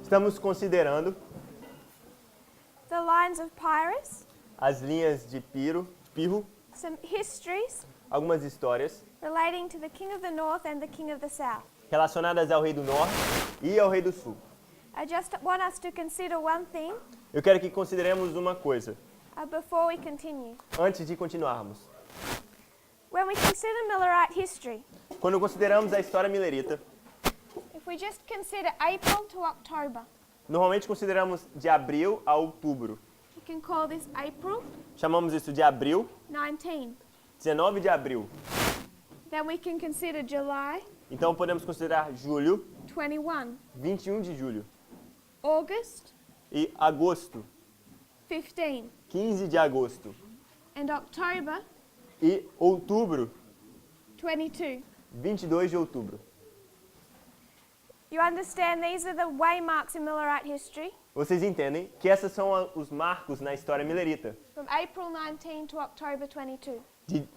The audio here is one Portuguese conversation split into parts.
Estamos considerando the lines of Pyrrhus, as linhas de Pirro, some histories algumas histórias relating to the King of the North and the King of the South. relacionadas ao Rei do Norte e ao Rei do Sul. I just want us to consider one thing Eu quero que consideremos uma coisa before we continue. antes de continuarmos. When we consider Millerite history, Quando consideramos a história milerita, if we just consider April to October, normalmente consideramos de abril a outubro. you can call this April Chamamos isso de abril, 19. 19 de abril. Then we can consider July Então podemos considerar julho, 21, 21 de julho, August e agosto, 15, 15 de agosto, and October e outubro, 22. 22 de outubro. You understand these are the waymarks in Millerite history Vocês entendem que esses são os marcos na história milerita, from April 19 to October 22. de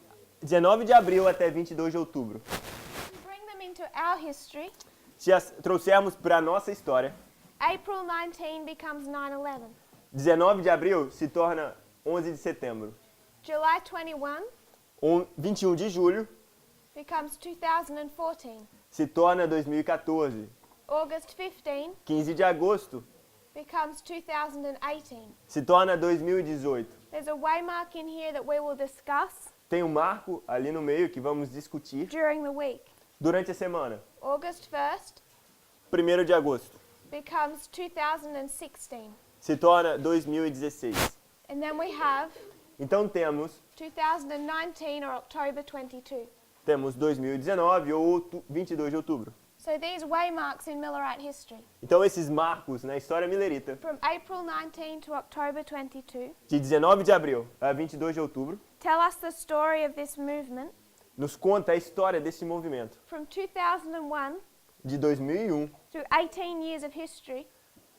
19 de abril até 22 de outubro. To bring them into our history, Se as trouxermos para a nossa história, April 19 becomes 9/11. 19 de abril se torna 11 de setembro. July 21 21 de julho becomes 2014. se torna 2014. August 15 15 de agosto becomes 2018. se torna 2018. There's a waymark in here that we will discuss Tem um marco ali no meio que vamos discutir during the week. durante a semana. August 1st 1º de agosto becomes 2016. se torna 2016. And then we have Então temos 2019 or October 22. 2019 ou 22 de outubro. So these waymarks in Millerite history, Então esses marcos na história milerita, from April 19 to October 22, de 19 de abril a 22 de outubro, tell us the story of this movement nos conta a história desse movimento. from 2001 De 2001, through 18 years of history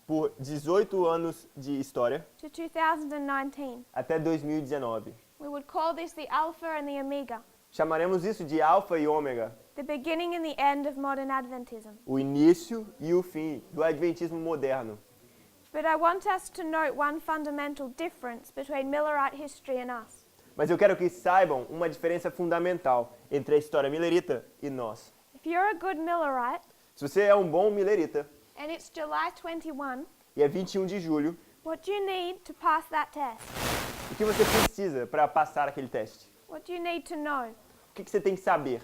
por 18 anos de história, to 2019. até 2019. We would call this the Alpha and the Omega, Chamaremos isso de Alfa e Ômega, the beginning and the end of modern Adventism. o início e o fim do Adventismo moderno. But I want us to note one fundamental difference between Millerite history and us. Mas eu quero que saibam uma diferença fundamental entre a história milerita e nós. If you're a good Millerite Se você é um bom milerita and it's July 21, e é 21 de julho, what do you need to pass that test? o que você precisa para passar aquele teste? What do you need to know? O que você tem que saber?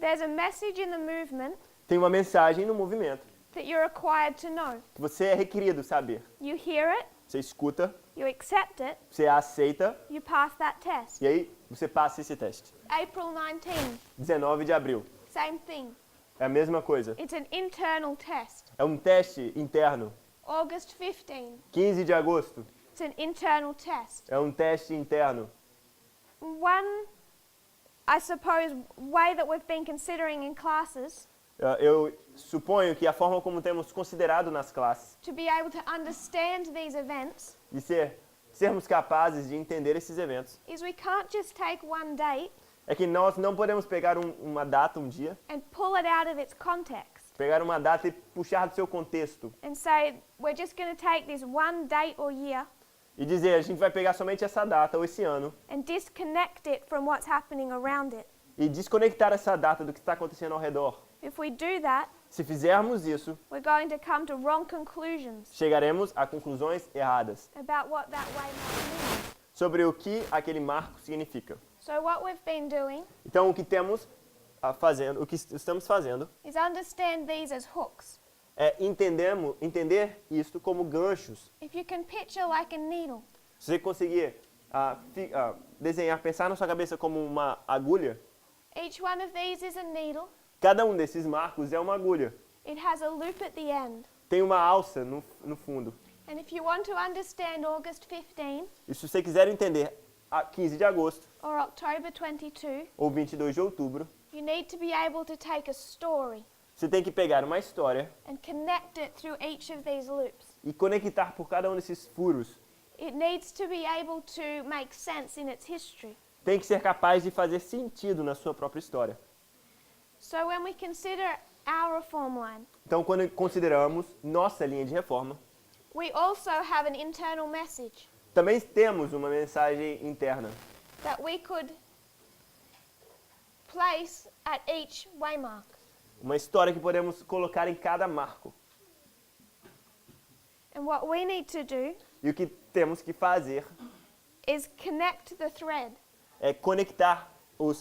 There's a message in the movement Tem uma mensagem no movimento that you're required to know. que você é requerido saber. You hear it, Você escuta, you accept it, você a aceita you pass that test. e aí você passa esse teste. April 19, 19 de abril. same thing. É a mesma coisa. It's an internal test. É um teste interno. August 15, 15 de agosto. it's an internal test. É um teste interno. One, I suppose, way that we've been considering in classes Eu suponho que a forma como temos considerado nas classes to be able to understand these events de sermos capazes de entender esses eventos is we can't just take one date é que nós não podemos pegar uma data, um dia, and pull it out of its context pegar uma data e puxar do seu contexto and say we're just going to take this one date or year e dizer a gente vai pegar somente essa data ou esse ano and disconnect it from what's happening around it. e desconectar essa data do que está acontecendo ao redor. If we do that, Se fizermos isso, we're going to come to wrong conclusions chegaremos a conclusões erradas about what that way might mean. sobre o que aquele marco significa. So what we've been doing Então, o que estamos fazendo is understand these as hooks. é entender isto como ganchos. If you can picture like a needle, Se você conseguir desenhar, pensar na sua cabeça como uma agulha, each one of these is a needle. cada um desses marcos é uma agulha. It has a loop at the end. Tem uma alça no fundo. And if you want to understand August 15 E se você quiser entender a 15 de agosto or October 22, ou 22 de outubro, you need to be able to take a story você tem que pegar uma história and connect it through each of these loops. e conectar por cada um desses furos. It needs to be able to make sense in its history. Tem que ser capaz de fazer sentido na sua própria história. So when we consider our reform line. Então, quando consideramos nossa linha de reforma, We also have an internal message também temos uma mensagem interna that we could place at each waymark. uma história que podemos colocar em cada marco. And what we need to do E o que temos que fazer is connect the thread. é conectar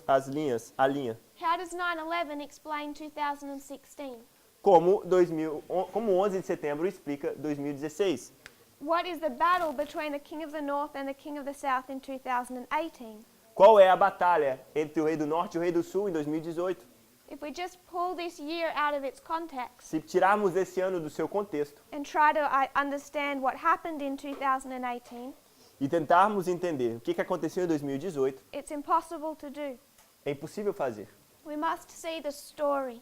as linhas, a linha. How does 9/11 explain 2016? Como 11 de setembro explica 2016. What is the battle between the King of the North and the King of the South in 2018? Qual é a batalha entre o rei do norte e o rei do sul em 2018? If we just pull this year out of its context Se tirarmos esse ano do seu contexto and try to understand what happened in 2018, e tentarmos entender o que aconteceu em 2018, it's impossible to do. é impossível fazer. We must see the story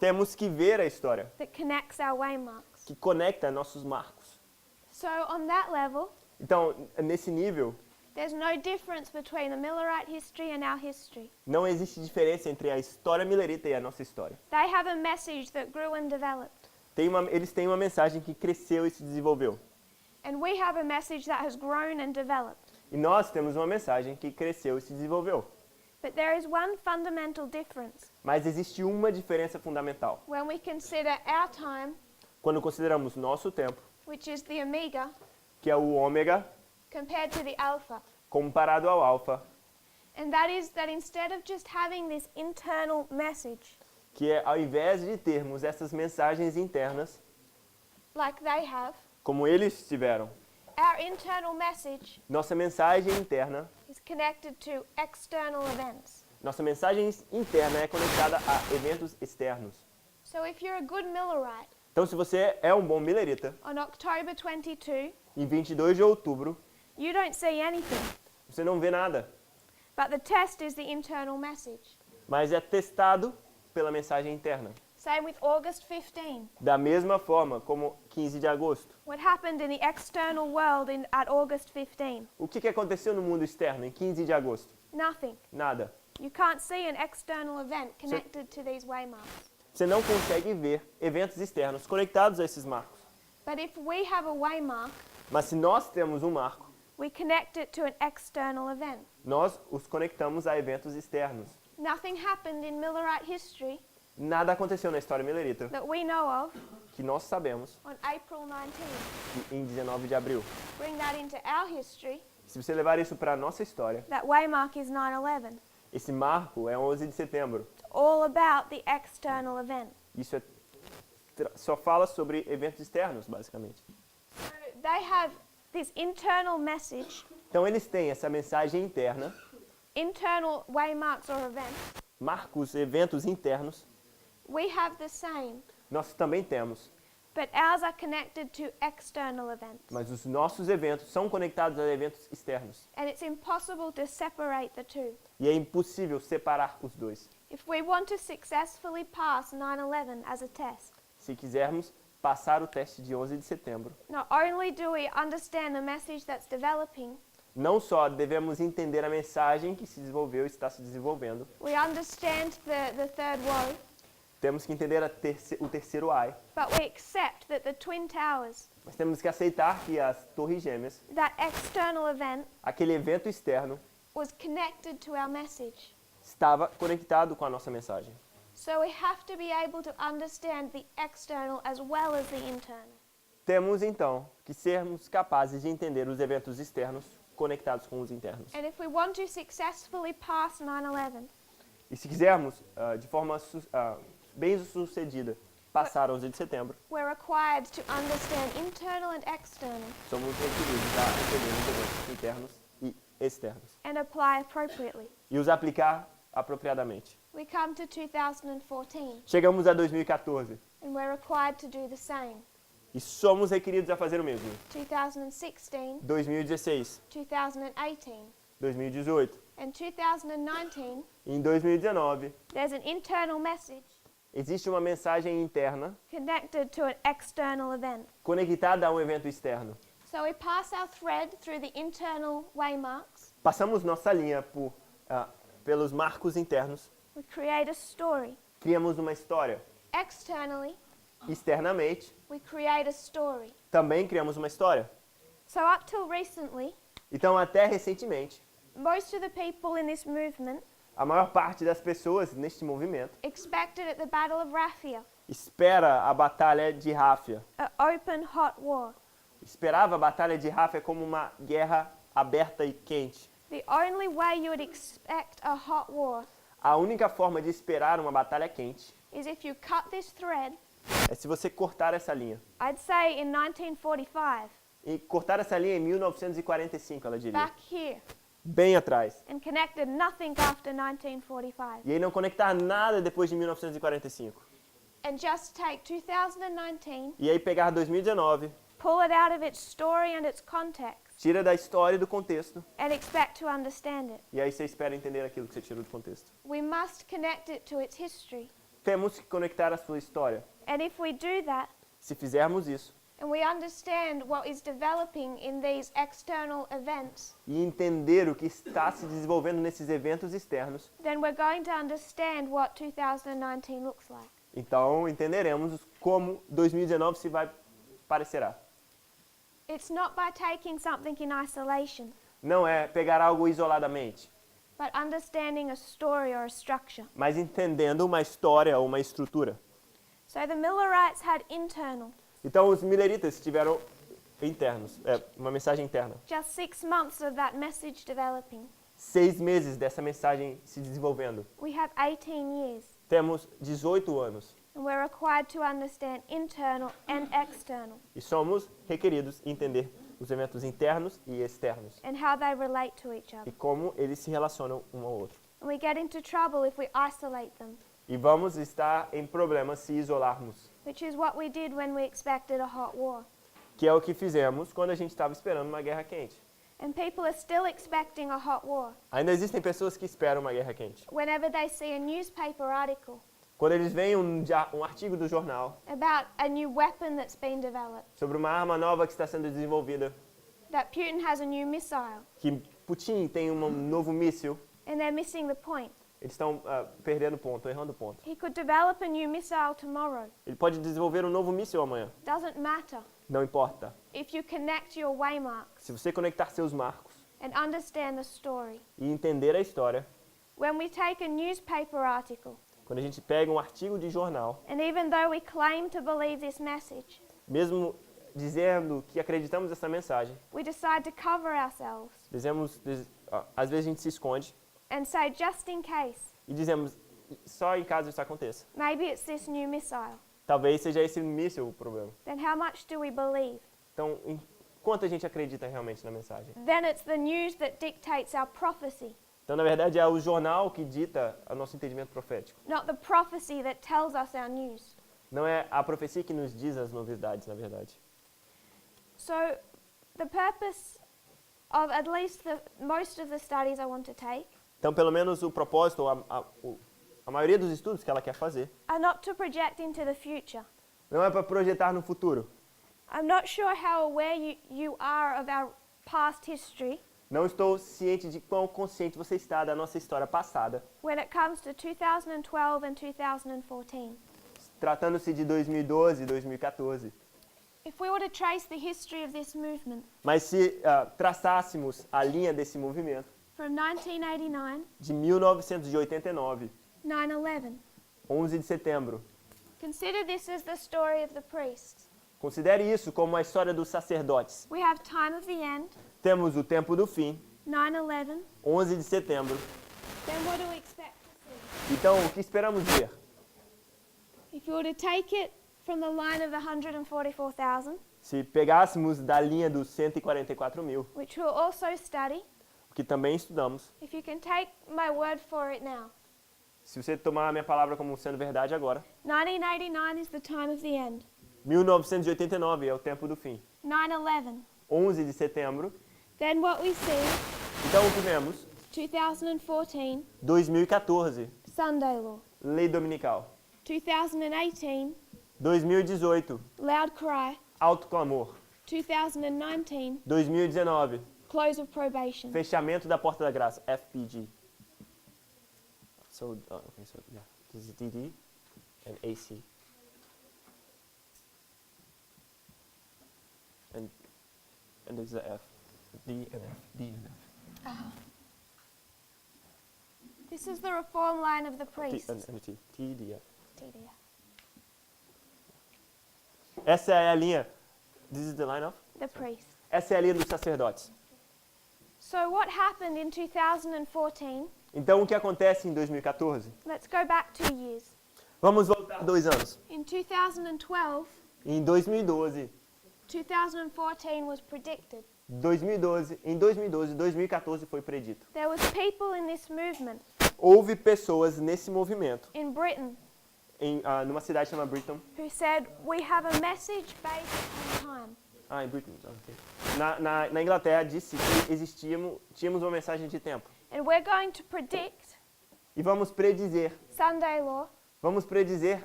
Temos que ver a história that connects our waymarks. que conecta nossos marcos. So on that level, Então, nesse nível, there's no difference between the Millerite history and our history. não existe diferença entre a história millerita e a nossa história. They have a message that grew and developed. Eles têm uma mensagem que cresceu e se desenvolveu. And we have a message that has grown and developed. E nós temos uma mensagem que cresceu e se desenvolveu. But there is one fundamental difference Mas existe uma diferença fundamental. when we consider our time, Quando consideramos nosso tempo, which is the omega, que é o ômega compared to the alpha. comparado ao alfa, And that is that instead of just having this internal message que é ao invés de termos essas mensagens internas, like they have, como eles tiveram, our internal message nossa mensagem interna, is connected to external events. nossa mensagem interna é conectada a eventos externos. So if you're a good Millerite, Então, se você é um bom millerita, on October 22, em 22 de outubro, you don't see anything. você não vê nada, But the test is the internal message. mas é testado pela mensagem interna. Same with August 15. Da mesma forma como 15 de agosto. What happened in the external world at August 15? O que aconteceu no mundo externo em 15 de agosto? Nothing. Nada. You can't see an external event connected to these waymarks. Você não consegue ver eventos externos conectados a esses marcos. But if we have a waymark, Mas se nós temos um marco, we connect it to an external event. nós os conectamos a eventos externos. Nothing happened in Millerite history Nada aconteceu na história millerita that we know of que nós sabemos on April 19. que em 19 de abril. Bring that into our history, Se você levar isso para a nossa história, that waymark is 9/11. esse marco é 11 de setembro. It's all about the external event. Isso só fala sobre eventos externos, basicamente. So they have this internal message, Então eles têm essa mensagem interna, internal waymarks or events. marcos, eventos internos. We have the same, Nós também temos, but ours are connected to external events. mas os nossos eventos são conectados a eventos externos. And it's impossible to separate the two. E é impossível separar os dois. If we want to successfully pass 9/11 as a test, Se quisermos passar o teste de 11 de setembro, not only do we understand the message that's developing, não só devemos entender a mensagem que se desenvolveu e está se desenvolvendo, we understand the third woe, temos que entender o terceiro ai, but we accept that the Twin Towers, mas temos que aceitar que as torres gêmeas, that external event, aquele evento externo, was connected to our message. estava conectado com a nossa mensagem. So we have to be able to understand the external as well as the internal. Temos então que sermos capazes de entender os eventos externos conectados com os internos. And if we want to successfully pass 9/11, E se quisermos, de forma bem-sucedida, passar 11 de setembro, we're required to understand internal and external somos requeridos a entender os eventos internos e externos and apply appropriately. e os aplicar apropriadamente. We come to 2014 Chegamos a 2014 and we're required to do the same. e somos requeridos a fazer o mesmo. 2016, 2016, 2018, 2018 and 2019, e em 2019 there's an internal message existe uma mensagem interna connected to an external event. conectada a um evento externo. So we pass our thread through the internal waymarks. Passamos nossa linha pelos marcos internos, We create a story. criamos uma história. externally, externamente, we create a story. também criamos uma história. So up till recently, Então, até recentemente, most of the people in this movement a maior parte das pessoas neste movimento expected at the Battle of Raphia espera a Batalha de Ráfia. an open, hot war. Esperava a Batalha de Ráfia como uma guerra aberta e quente. The only way you would expect a hot war A única forma de esperar uma batalha quente is if you cut this thread, é se você cortar essa linha. I'd say in 1945, E cortar essa linha em 1945, ela diria. back here, Bem atrás. and connected nothing after 1945. E aí não conectar nada depois de 1945. And just take 2019, E aí pegar 2019, pull it out of its story and its context, tira da história e do contexto. and expect to understand it. E aí você espera entender aquilo que você tirou do contexto. We must connect it to its history. Temos que conectar a sua história. And if we do that, Se fizermos isso and we understand what is developing in these external events, e entender o que está se desenvolvendo nesses eventos externos, then we're going to understand what 2019 looks like. então entenderemos como 2019 se vai parecerá. It's not by taking something in isolation, Não é pegar algo isoladamente, but understanding a story or a structure. mas entendendo uma história ou uma estrutura. So the Millerites had internal. Então os mileritas tiveram internos, uma mensagem interna. Just 6 months of that message developing. 6 meses dessa mensagem se desenvolvendo. We have 18 years, Temos 18 anos and we're required to understand internal and external, e somos requeridos entender os eventos internos e externos and how they relate to each e other. como eles se relacionam um ao outro. And we get into trouble if we isolate them, E vamos estar em problemas se isolarmos, which is what we did when we expected a hot war. que é o que fizemos quando a gente estava esperando uma guerra quente. And people are still expecting a hot war. Ainda existem pessoas que esperam uma guerra quente. Whenever they see a newspaper article Quando eles veem um artigo do jornal about a new weapon that's been developed, sobre uma arma nova que está sendo desenvolvida, that Putin has a new missile, que Putin tem um novo míssil, and they're missing the point. eles estão perdendo ponto, errando ponto. He could develop a new missile tomorrow. Ele pode desenvolver um novo míssil amanhã. Doesn't matter. Não importa. If you connect your waymarks Se você conectar seus marcos and understand the story. e entender a história, When we take a newspaper article, quando a gente pega um artigo de jornal, and even though we claim to believe this message, mesmo dizendo que acreditamos nessa mensagem, we decide to cover ourselves às vezes a gente se esconde and say, just in case, e dizemos, só em caso isso aconteça. maybe it's this new missile. Talvez seja esse míssil o problema. Then how much do we believe? Então, em quanto a gente acredita realmente na mensagem? Then it's the news that dictates our prophecy, Então, na verdade, é o jornal que dita o nosso entendimento profético. not the prophecy that tells us our news. Não é a profecia que nos diz as novidades, na verdade. So the purpose of at least most of the studies I want to take Então, pelo menos o propósito, a maioria dos estudos que ela quer fazer, are not to project into the future. não é para projetar no futuro. I'm not sure how aware you are of our past history Não estou ciente de quão consciente você está da nossa história passada, when it comes to 2012 and 2014. tratando-se de 2012 e 2014. If we were to trace the history of this movement Mas se traçássemos a linha desse movimento, from 1989, de 1989, 9/11, 11 de setembro, consider this as the story of the priests. considere isso como a história dos sacerdotes. We have time of the end, Temos o tempo do fim, 9/11. 11 de setembro. Then what do we expect to see? Então, o que esperamos ver? If you were to take it from the line of the 144,000, Se pegássemos da linha dos 144 mil, which we'll also study, que também estudamos, if you can take my word for it now, se você tomar a minha palavra como sendo verdade agora, 1989 is the time of the end. 1989 é o tempo do fim. 9/11. 11 de setembro. Then what we see, Então, o que vemos? 2014, 2014, Sunday law. lei dominical. 2018, 2018, loud cry. alto clamor. 2019, 2019, close of probation. fechamento da porta da graça, FPG. So yeah, this is DD and AC. and there's a F. D and F. D and F. This is the reform line of the T priests. and T. T, D, F. TDF. Essa é a linha. This is the line of? The priests. Essa é a linha dos sacerdotes. So what happened in 2014? Então, o que acontece em 2014? Let's go back 2 years. Vamos voltar 2 anos. In 2012, Em 2012, 2014 was predicted. 2014 foi predito. There was people in this movement Houve pessoas nesse movimento, in Britain numa cidade chamada Brighton. who said, we have a message based on time. Em Brighton. Okay. Na Inglaterra disse que tínhamos uma mensagem de tempo. And we're going to predict E vamos predizer Sunday law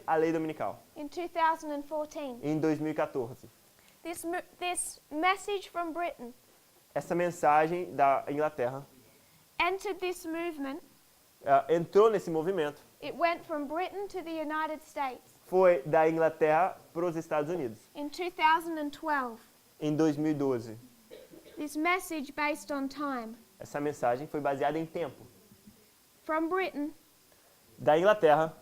a lei dominical in 2014. em 2014. This message from Britain Essa mensagem da Inglaterra entered this movement. entrou nesse movimento. It went from Britain to the United States Foi da Inglaterra para os Estados Unidos in 2012. em 2012. This message based on time Essa mensagem foi baseada em tempo. from Britain Da Inglaterra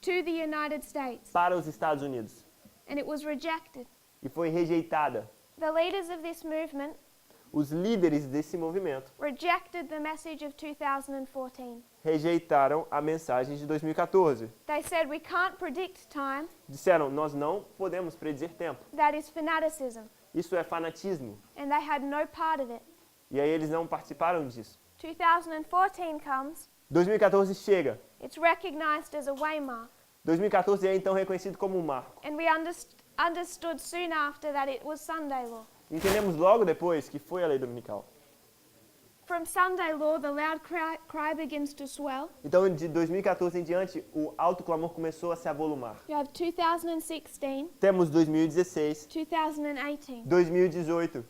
to the United States, para os Estados Unidos. and it was rejected. E foi rejeitada. The leaders of this movement Os líderes desse movimento rejected the message of 2014. rejeitaram a mensagem de 2014. They said, we can't predict time. Disseram, nós não podemos predizer tempo. That is fanaticism. Isso é fanatismo. And they had no part of it. E aí eles não participaram disso. 2014 comes. 2014 chega. It's recognized as a waymark. 2014 é então reconhecido como um marco. And we understood soon after that it was Sunday law. Entendemos logo depois que foi a lei dominical. From Sunday law, the loud cry begins to swell. Então, de 2014 em diante, o alto clamor começou a se avolumar. You have 2016, Temos 2016, 2018. 2018.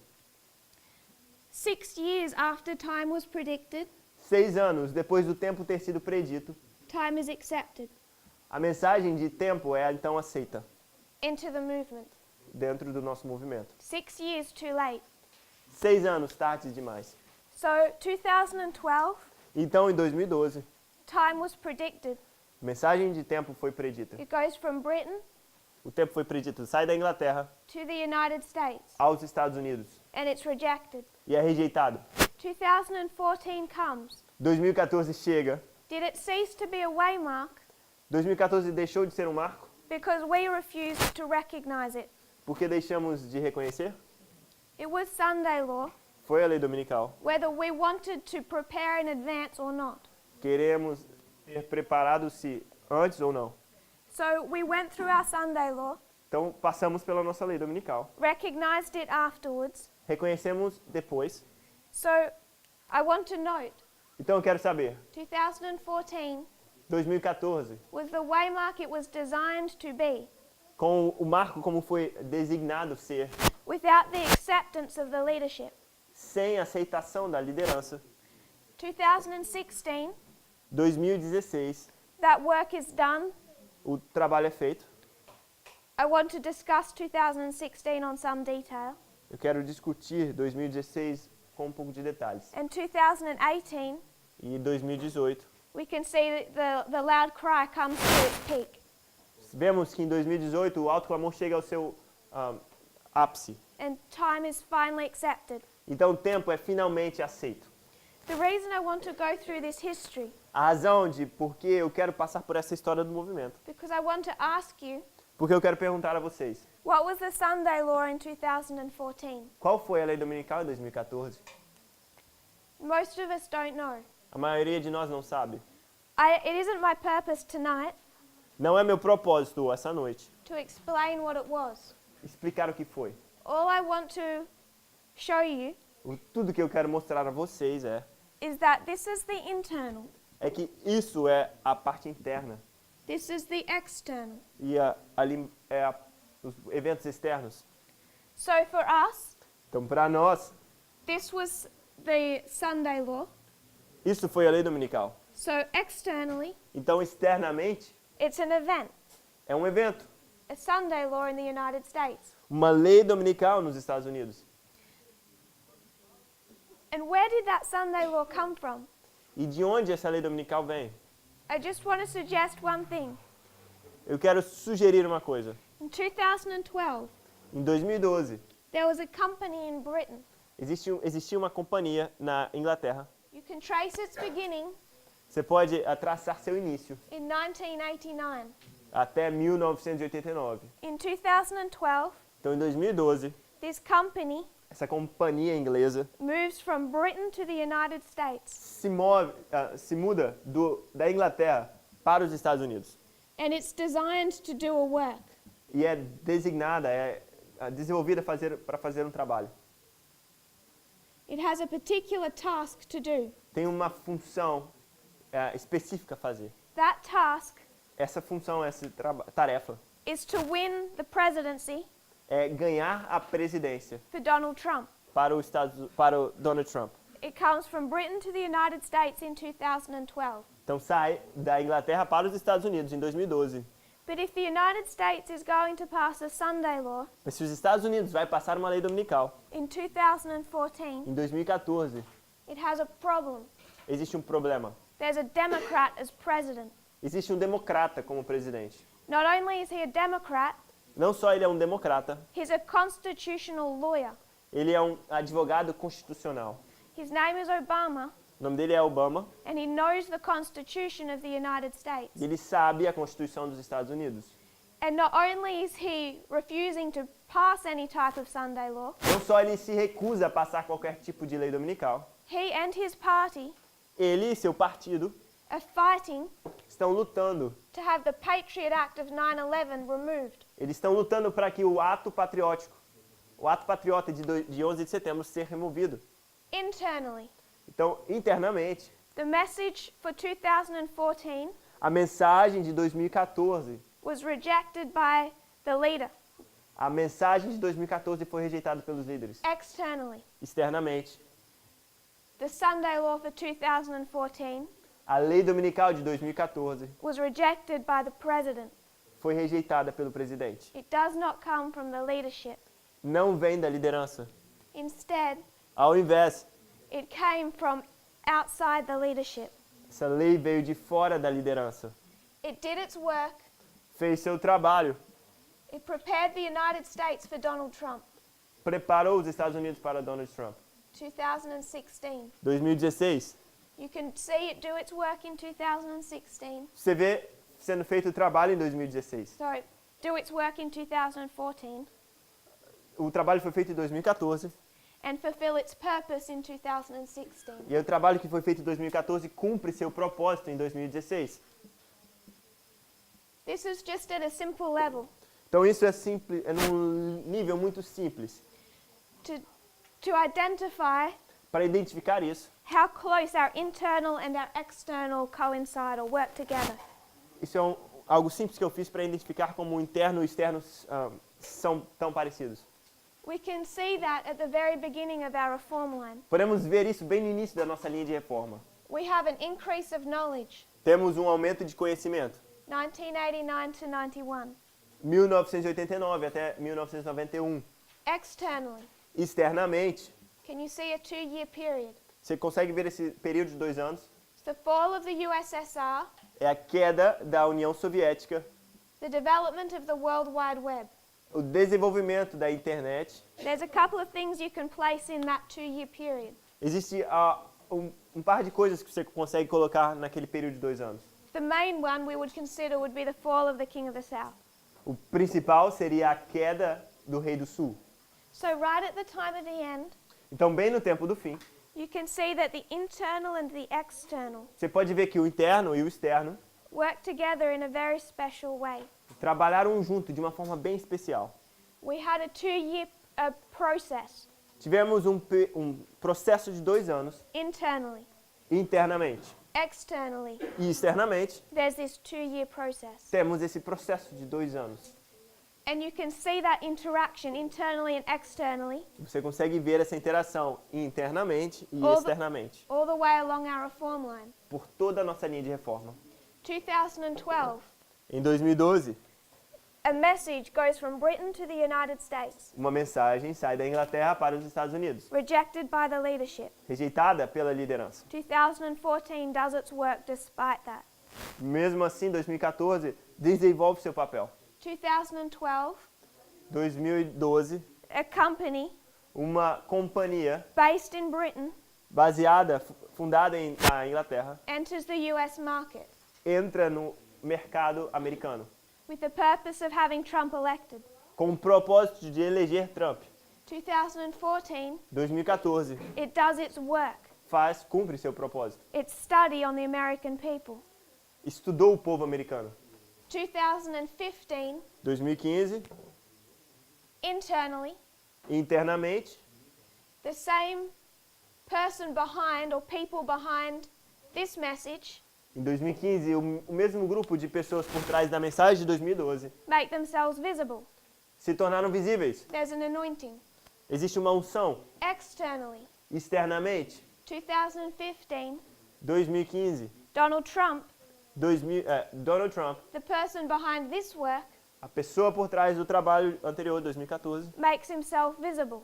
6 years after time was predicted, 6 anos depois do tempo ter sido predito, time is accepted a mensagem de tempo é então aceita into the movement. dentro do nosso movimento. 6 years too late. 6 anos tarde demais. So 2012, Então, em 2012, time was predicted. a mensagem de tempo foi predita. It goes from Britain O tempo foi predito. Sai da Inglaterra to the United States, aos Estados Unidos and it's rejected. e é rejeitado. 2014 comes. 2014 chega. Did it cease to be a waymark 2014 deixou de ser um marco because we refused to recognize it? porque deixamos de reconhecer? It was Sunday law, Foi a lei dominical. whether we wanted to prepare in advance or not. Queremos ter preparado-se antes ou não. So we went through our Sunday law, Então, passamos pela nossa lei dominical. recognized it afterwards. Reconhecemos depois. So I want to note, Então, eu quero saber, 2014 2014, was the waymark it was designed to be, com o marco como foi designado ser, without the acceptance of the leadership. sem aceitação da liderança. 2016, 2016, that work is done. o trabalho é feito. I want to discuss 2016 on some detail. Eu quero discutir 2016 com um pouco de detalhes. In 2018, E 2018, we can see that the loud cry comes to its peak. vemos que em 2018 o alto clamor chega ao seu ápice. And time is finally accepted. Então o tempo é finalmente aceito. The reason I want to go through this history, A razão de por que eu quero passar por essa história do movimento. because I want to ask you, Porque eu quero perguntar a vocês, what was the Sunday law in 2014? qual foi a lei dominical em 2014? Most of us don't know. A maioria de nós não sabe. It isn't my purpose tonight Não é meu propósito essa noite to explain what it was. explicar o que foi. All I want to show you Tudo que eu quero mostrar a vocês is that this is the internal, é que isso é a parte interna this is the external. e ali os eventos externos. So for us, Então, para nós, this was the Sunday law. isso foi a lei dominical. So externally, Então, externamente, it's an event. é um evento. a Sunday law in the United States. Uma lei dominical nos Estados Unidos. And where did that Sunday law come from? E de onde essa lei dominical vem? I just want to suggest one thing. Eu quero sugerir uma coisa. In 2012, Em 2012, there was a company in Britain. existia uma companhia na Inglaterra. You can trace its beginning Você pode traçar seu início in 1989. até 1989. In 2012, Então, em 2012, this company essa companhia inglesa moves from Britain to the United States. se muda da Inglaterra para os Estados Unidos. And it's designed to do a work. E é designada, desenvolvida para fazer um trabalho. It has a particular task to do. Tem uma função específica a fazer. That task Essa função, essa tarefa, is to win the presidency é ganhar a presidência for Donald Trump. para o Donald Trump. It comes from Britain to the United States in 2012. Então sai da Inglaterra para os Estados Unidos em 2012. But if the United States is going to pass a Sunday law Mas se os Estados Unidos vai passar uma lei dominical in 2014, em 2014, it has a problem. existe um problema. There's a Democrat as president. Existe um democrata como presidente. Not only is he a Democrat, Não só ele é um democrata, he's a constitutional lawyer. ele é um advogado constitucional. His name is Obama, O nome dele é Obama and he knows the Constitution of the United States. e ele sabe a Constituição dos Estados Unidos. And not only is he refusing to pass any type of Sunday law, Não só ele se recusa a passar qualquer tipo de lei dominical, he and his party ele e seu partido are fighting estão lutando. to have the Patriot Act of 9/11 removed. Eles estão lutando para que o ato patriótico, o ato patriota de 11 de setembro ser removido. Internally, Então, internamente, the message for 2014 a mensagem de 2014, was rejected by the leader. a mensagem de 2014 foi rejeitada pelos líderes. Externally, Externamente, the Sunday law for 2014 a lei dominical de 2014 was rejected by the president. foi rejeitada pelo presidente. It does not come from the leadership. Não vem da liderança. Instead, Ao invés, it came from outside the leadership. essa lei veio de fora da liderança. It did its work. Fez seu trabalho, It prepared the United States for Donald Trump. preparou os Estados Unidos para Donald Trump. 2016. 2016, You can see it do its work in 2016. você vê sendo feito o trabalho em 2016. Sorry, do its work in 2014 O trabalho foi feito em 2014 and fulfill its purpose in 2016. e o trabalho que foi feito em 2014 cumpre seu propósito em 2016. This is just at a simple level Então isso é simples, é num nível muito simples to identify para identificar isso. how close our internal and our external coincide or work together. Isso é algo simples que eu fiz para identificar como o interno e o externo são tão parecidos. We can see that at the very beginning of our reform line. Podemos ver isso bem no início da nossa linha de reforma. We have an increase of knowledge, Temos um aumento de conhecimento, 1989 to 91. 1989 até 1991. Externally, Externamente, can you see a 2-year period? você consegue ver esse período de 2 anos? It's the fall of the USSR, É a queda da União Soviética, the development of the World Wide Web. o desenvolvimento da internet. There's a couple of things you can place in that 2-year period. Existe um par de coisas que você consegue colocar naquele período de 2 anos. The main one we would consider would be the fall of the King of the South. O principal seria a queda do Rei do Sul. So right at the time of the end, Então, bem no tempo do fim, you can see that the internal and the external você pode ver que o interno e o externo work together in a very special way. trabalharam junto de uma forma bem especial. We had a 2-year process Tivemos um processo de 2 anos internally. internamente Externally, e externamente. there's this 2-year process. Temos esse processo de 2 anos. And you can see that interaction internally and externally Você consegue ver essa interação internamente e All the- externamente all the way along our reform line. por toda a nossa linha de reforma. 2012, Em 2012, a message goes from Britain to the United States, Uma mensagem sai da Inglaterra para os Estados Unidos, rejected by the leadership. rejeitada pela liderança. 2014 does its work despite that. Mesmo assim, 2014 desenvolve seu papel. 2012, 2012, a company uma companhia based in Britain baseada, fundada na Inglaterra, enters the US market entra no mercado americano, with the purpose of having Trump elected. com o propósito de eleger Trump. 2014, 2014 it does its work, cumpre seu propósito. its study on the American people. Estudou o povo americano. 2015, 2015, internally, internamente, the same person behind or people behind this message em 2015, o mesmo grupo de pessoas por trás da mensagem de 2012 make themselves visible. se tornaram visíveis. There's an anointing. Existe uma unção. Externally, Externamente, 2015, 2015, Donald Trump, Donald Trump, the person behind this work, a pessoa por trás do trabalho anterior, 2014, makes himself visible.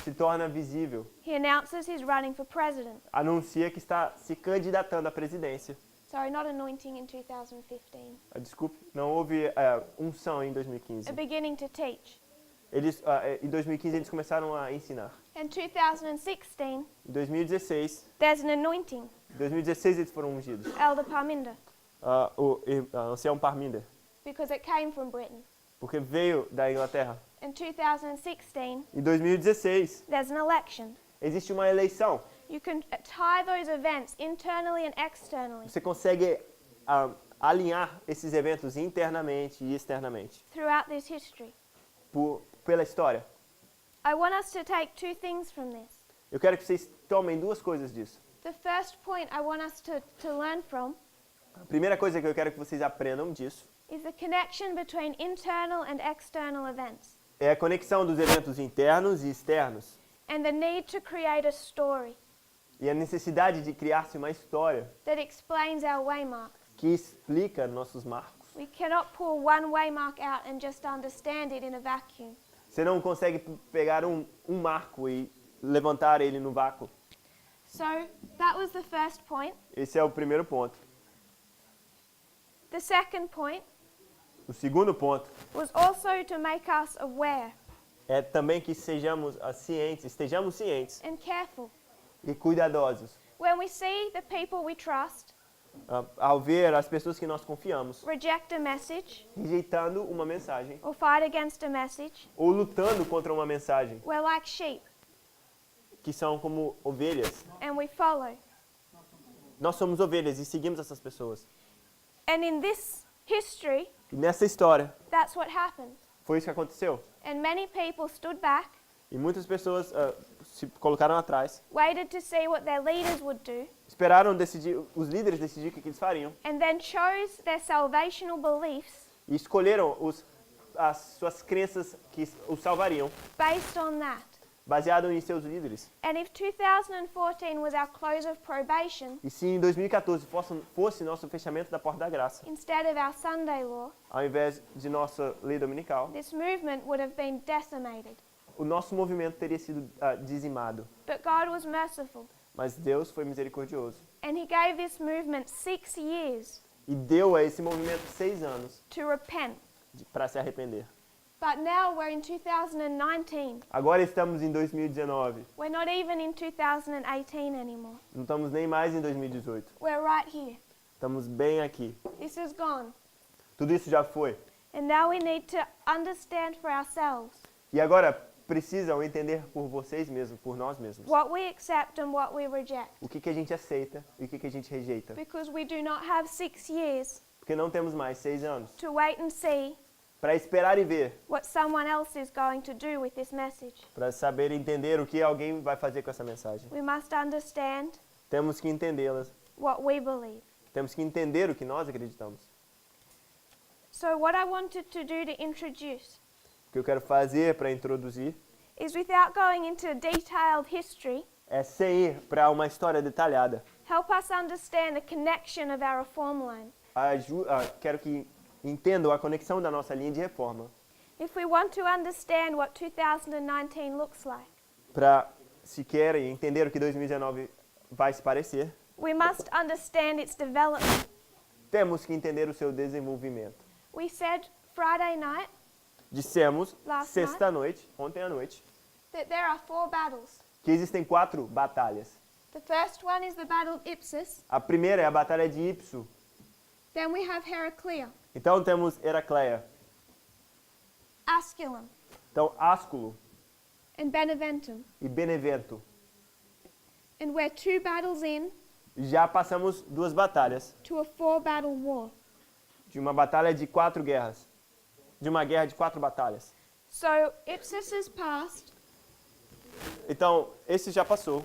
se torna visível. He announces he's running for president. Anuncia que está se candidatando à presidência. Sorry, not anointing in 2015. Desculpe, não houve unção em 2015. A beginning to teach. Em 2015 eles começaram a ensinar. In 2016, Em 2016, there's an anointing. em 2016 eles foram ungidos. Elder Parminder, O ancião Parminder, because it came from Britain. porque veio da Inglaterra. In 2016, Em 2016 there's an election. existe uma eleição. You can tie those events internally and externally Você consegue alinhar esses eventos internamente e externamente throughout this history. pela história. I want us to take two things from this. Eu quero que vocês tomem duas coisas disso. The first point I want us to learn from A primeira coisa que eu quero que vocês aprendam disso is the connection between internal and external events é a conexão dos eventos internos e externos and the need to create a story e a necessidade de criar-se uma história that explains our waymarks. que explica nossos marcos. We cannot pull one waymark out and just understand it in a vacuum. Você não consegue pegar um marco e levantar ele no vácuo. So that was the first point. Esse é o primeiro ponto. The second point O segundo ponto was also to make us aware é também que estejamos cientes and careful. e cuidadosos When we see the people we trust ao ver as pessoas que nós confiamos reject a message rejeitando uma mensagem or fight against a message, ou lutando contra uma mensagem, we're like sheep que são como ovelhas. and we follow. Nós somos ovelhas e seguimos essas pessoas. And in this history, E nessa história that's what happened. foi isso que aconteceu. And many people stood back, E muitas pessoas se colocaram atrás, waited to see what their leaders would do, esperaram os líderes decidir o que eles fariam and then chose their salvational beliefs e escolheram as suas crenças que os salvariam, based on that. baseado em seus líderes. And if 2014 was our close of probation, E se em 2014 fosse nosso fechamento da porta da graça, instead of our Sunday law, ao invés de nossa lei dominical, this movement would have been decimated. o nosso movimento teria sido dizimado. But God was merciful, Mas Deus foi misericordioso and He gave this movement 6 years e deu a esse movimento 6 anos to repent. para se arrepender. But now we're in 2019. Agora estamos em 2019, We're not even in 2018 anymore. não estamos nem mais em 2018. We're right here. Estamos bem aqui. This is gone. Tudo isso já foi. And now we need to understand for ourselves E agora precisam entender por vocês mesmos, por nós mesmos, what we accept and what we reject. o que a gente aceita e o que a gente rejeita. Because we do not have 6 years Porque não temos mais 6 anos to wait and see para esperar e ver, what someone else is going to do with this message. para saber entender o que alguém vai fazer com essa mensagem. We must understand Temos que entendê-las. what we believe. Temos que entender o que nós acreditamos. So what I wanted to do to introduce O que eu quero fazer para introduzir is, without going into detailed history, é sem ir para uma história detalhada. help us understand the connection of our reform line. Quero que entendam a conexão da nossa linha de reforma. If we want to understand what 2019 looks like, Para, se querem entender o que 2019 vai se parecer, we must understand its development. temos que entender o seu desenvolvimento. We said Friday night Dissemos, Last sexta-noite, ontem à noite, that there are 4 battles. que existem 4 batalhas. The first one is the Battle of Ipsus. A primeira é a batalha de Ipso. Then we have Heraclea, Então temos Heracleia. Asculum, Então Ásculo and Beneventum. e Benevento. And we're 2 battles in Já passamos 2 batalhas. to a 4-battle war. De uma batalha de 4 guerras. De uma guerra de 4 batalhas. So Ipsus is past, Então, esse já passou.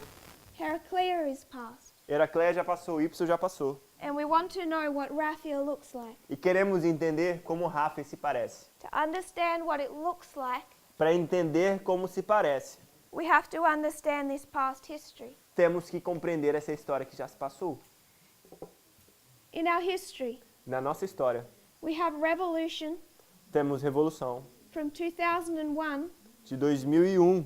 Heraclea is past. Heracleia já passou, Ipso já passou. And we want to know what Raphia looks like. E queremos entender como Rafa se parece. To understand what it looks like, Para entender como se parece, we have to understand this past history. temos que compreender essa história que já se passou. In our history, Na nossa história, we have revolution temos revolução from 2001 de 2001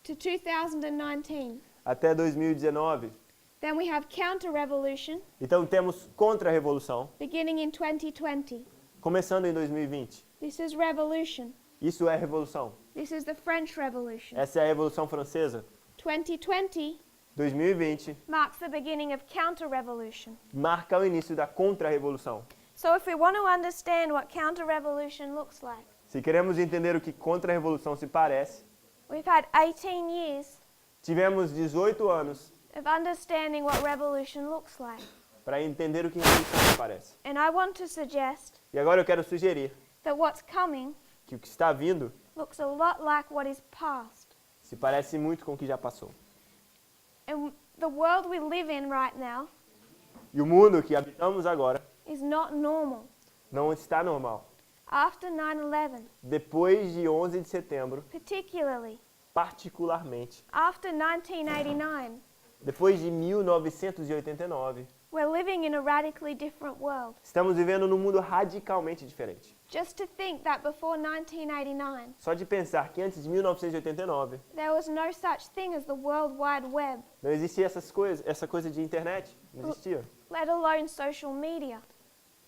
to 2019. até 2019. Then we have counter-revolution Então temos contra-revolução, beginning in 2020. começando em 2020. This is revolution. Isso é revolução. This is the French Revolution. Essa é a Revolução Francesa. 2020 2020 marks the beginning of counter-revolution. marca o início da contra-revolução. So if we want to understand what counter-revolution looks like, Se queremos entender o que contra-revolução se parece, we've had 18 years tivemos 18 anos of understanding what revolution looks like. para entender o que revolução se parece. And I want to suggest E agora eu quero sugerir that what's coming que o que está vindo looks a lot like what is past. se parece muito com o que já passou. And the world we live in right now E o mundo que habitamos agora is not normal. não está normal. After 9/11, Depois de 11 de setembro, particularly particularmente, after 1989, depois de 1989, we're living in a radically different world. estamos vivendo num mundo radicalmente diferente. Just to think that before 1989, Só de pensar que antes de 1989 there was no such thing as the World Wide Web, não existia essa coisa de internet, não existia. let alone social media.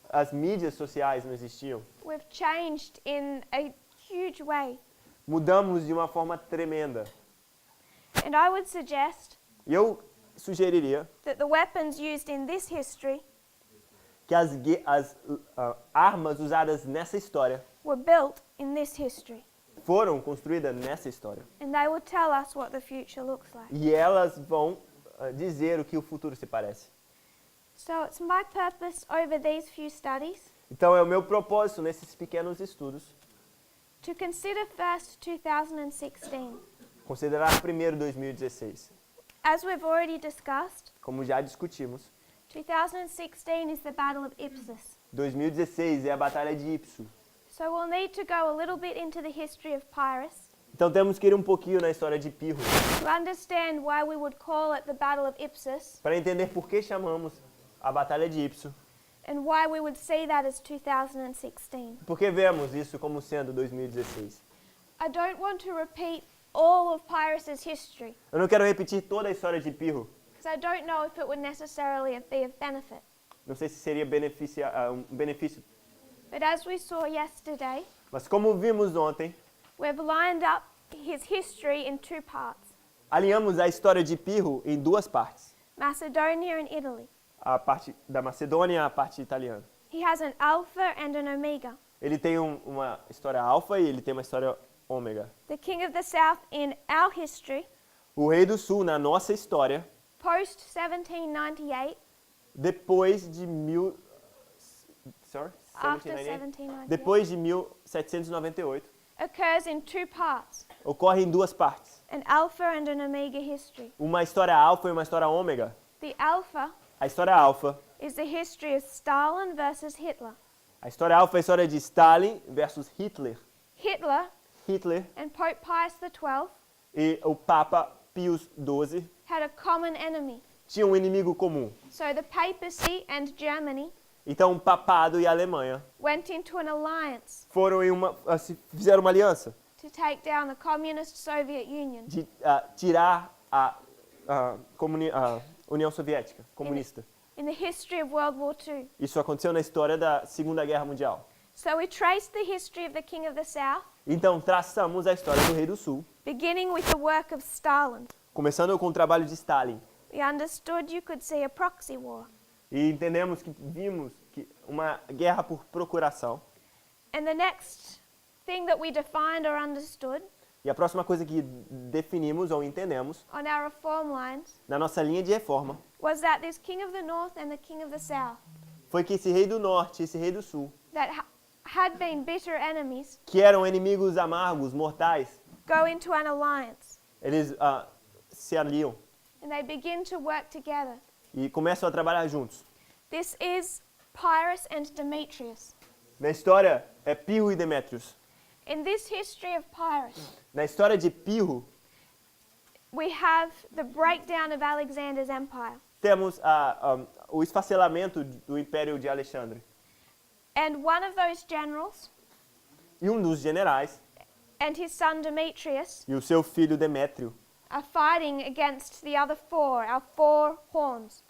As mídias sociais não existiam. We've changed in a huge way. Mudamos de uma forma tremenda. And I would suggest E eu sugeriria that the weapons used in this history que as armas usadas nessa história were built in this history. foram construídas nessa história. And they will tell us what the future looks like. E elas vão dizer o que o futuro se parece. So it's my purpose over these few studies Então é o meu propósito nesses pequenos estudos to consider first 2016. considerar primeiro 2016. As we've already discussed, Como já discutimos, 2016 is the Battle of Ipsus. 2016 é a Batalha de Ipso. So we'll need to go a little bit into the history of Pyrrhus Então temos que ir um pouquinho na história de Pirro to understand why we would call it the Battle of Ipsus para entender por que chamamos a Batalha de Ipso. and why we would see that as 2016. Por que vemos isso como sendo 2016? I don't want to repeat all of Pyrrhus's history Eu não quero repetir toda a história de Pirro. because I don't know if it would necessarily be of benefit. Não sei se seria benefício. But as we saw yesterday, Mas como vimos ontem, we've lined up his history in 2 parts, alinhamos a história de Pirro em 2 partes. Macedonia and Italy. A parte da Macedônia e a parte italiana. He has an alpha and an omega. Ele tem uma história alfa e ele tem uma história ômega. The king of the south in our history, O rei do sul, na nossa história, post 1798, depois de after 1798? 1798, Depois de 1798, occurs in 2 parts, ocorre em 2 partes. an alpha and an omega history. Uma história alfa e uma história ômega. The alpha A história alfa, is the history of Stalin versus Hitler. a história alfa é a história de Stalin versus Hitler. Hitler Hitler and Pope Pius XII e o Papa Pius XII had a common enemy. tinham um inimigo comum. So the papacy and Germany Então o papado e a Alemanha went into an alliance foram fizeram uma aliança to take down the communist Soviet Union. de tirar a União Soviética comunista. In the history of World War II. Isso aconteceu na história da Segunda Guerra Mundial. So we traced the history of the King of the South, Então traçamos a história do Rei do Sul, beginning with the work of Stalin. começando com o trabalho de Stalin. We understood you could see a proxy war. E vimos que uma guerra por procuração. And the next thing that we defined or understood E a próxima coisa que definimos ou entendemos on our reform lines na nossa linha de reforma was that this King of the North and the King of the South foi que esse Rei do Norte e esse Rei do Sul, that had been bitter enemies que eram inimigos amargos, mortais, go into an alliance eles se aliam and they begin to work together. e começam a trabalhar juntos. This is Pyrrhus and Demetrius. Na história é Pirro e Demétrios. In this history of Pyrrhus, Na história de Pirro, we have the breakdown of Alexander's empire. temos o esfacelamento do Império de Alexandre. And one of those generals E um dos generais and his son Demetrius e o seu filho Demétrio, are fighting against the other four, our four horns.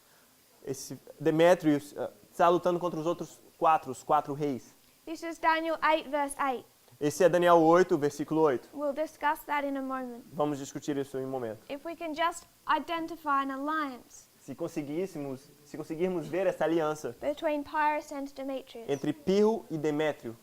esse Demétrio está lutando contra os quatro reis. This is Daniel 8, verse 8. Esse é Daniel 8, versículo 8. We'll discuss that in a moment. Vamos discutir isso em um momento. If we can just identify an alliance Se conseguirmos ver essa aliança between Pyrrhus and Demetrius. entre Pirro e Demétrio,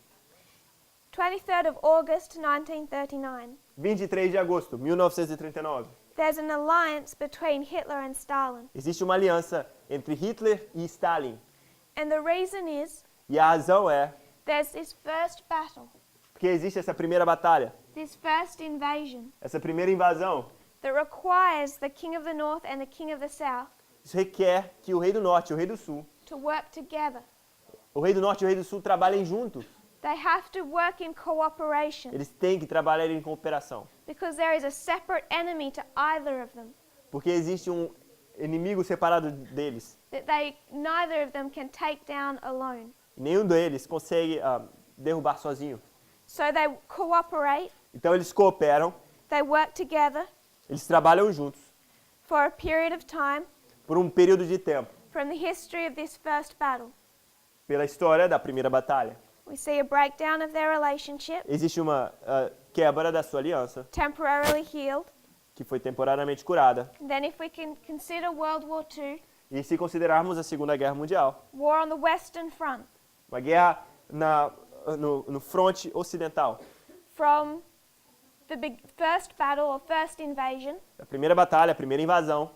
23rd of August 1939. 23 de agosto de 1939, There's an alliance between Hitler and Stalin. existe uma aliança entre Hitler e Stalin. And the reason is E a razão é there's this first battle, porque existe essa primeira batalha, this first invasion essa primeira invasão. that requires the King of the North and the King of the South Isso requer que o Rei do Norte e o Rei do Sul, to work together. o Rei do Norte e o Rei do Sul trabalhem juntos. They have to work in cooperation Eles têm que trabalhar em cooperação, because there is a separate enemy to either of them porque existe um inimigo separado deles. that neither of them can take down alone. Nenhum deles consegue derrubar sozinho. So they cooperate, Então eles cooperam, they work together eles trabalham juntos for a period of time por um período de tempo. from the history of this first battle. Pela história da primeira batalha, We see a breakdown of their relationship, existe uma quebra da sua aliança, temporarily healed. que foi temporariamente curada. Then if we can consider World War II, E se considerarmos a Segunda Guerra Mundial, war on the Western Front, uma guerra no fronte ocidental, from the first battle or first invasion a primeira batalha, a primeira invasão,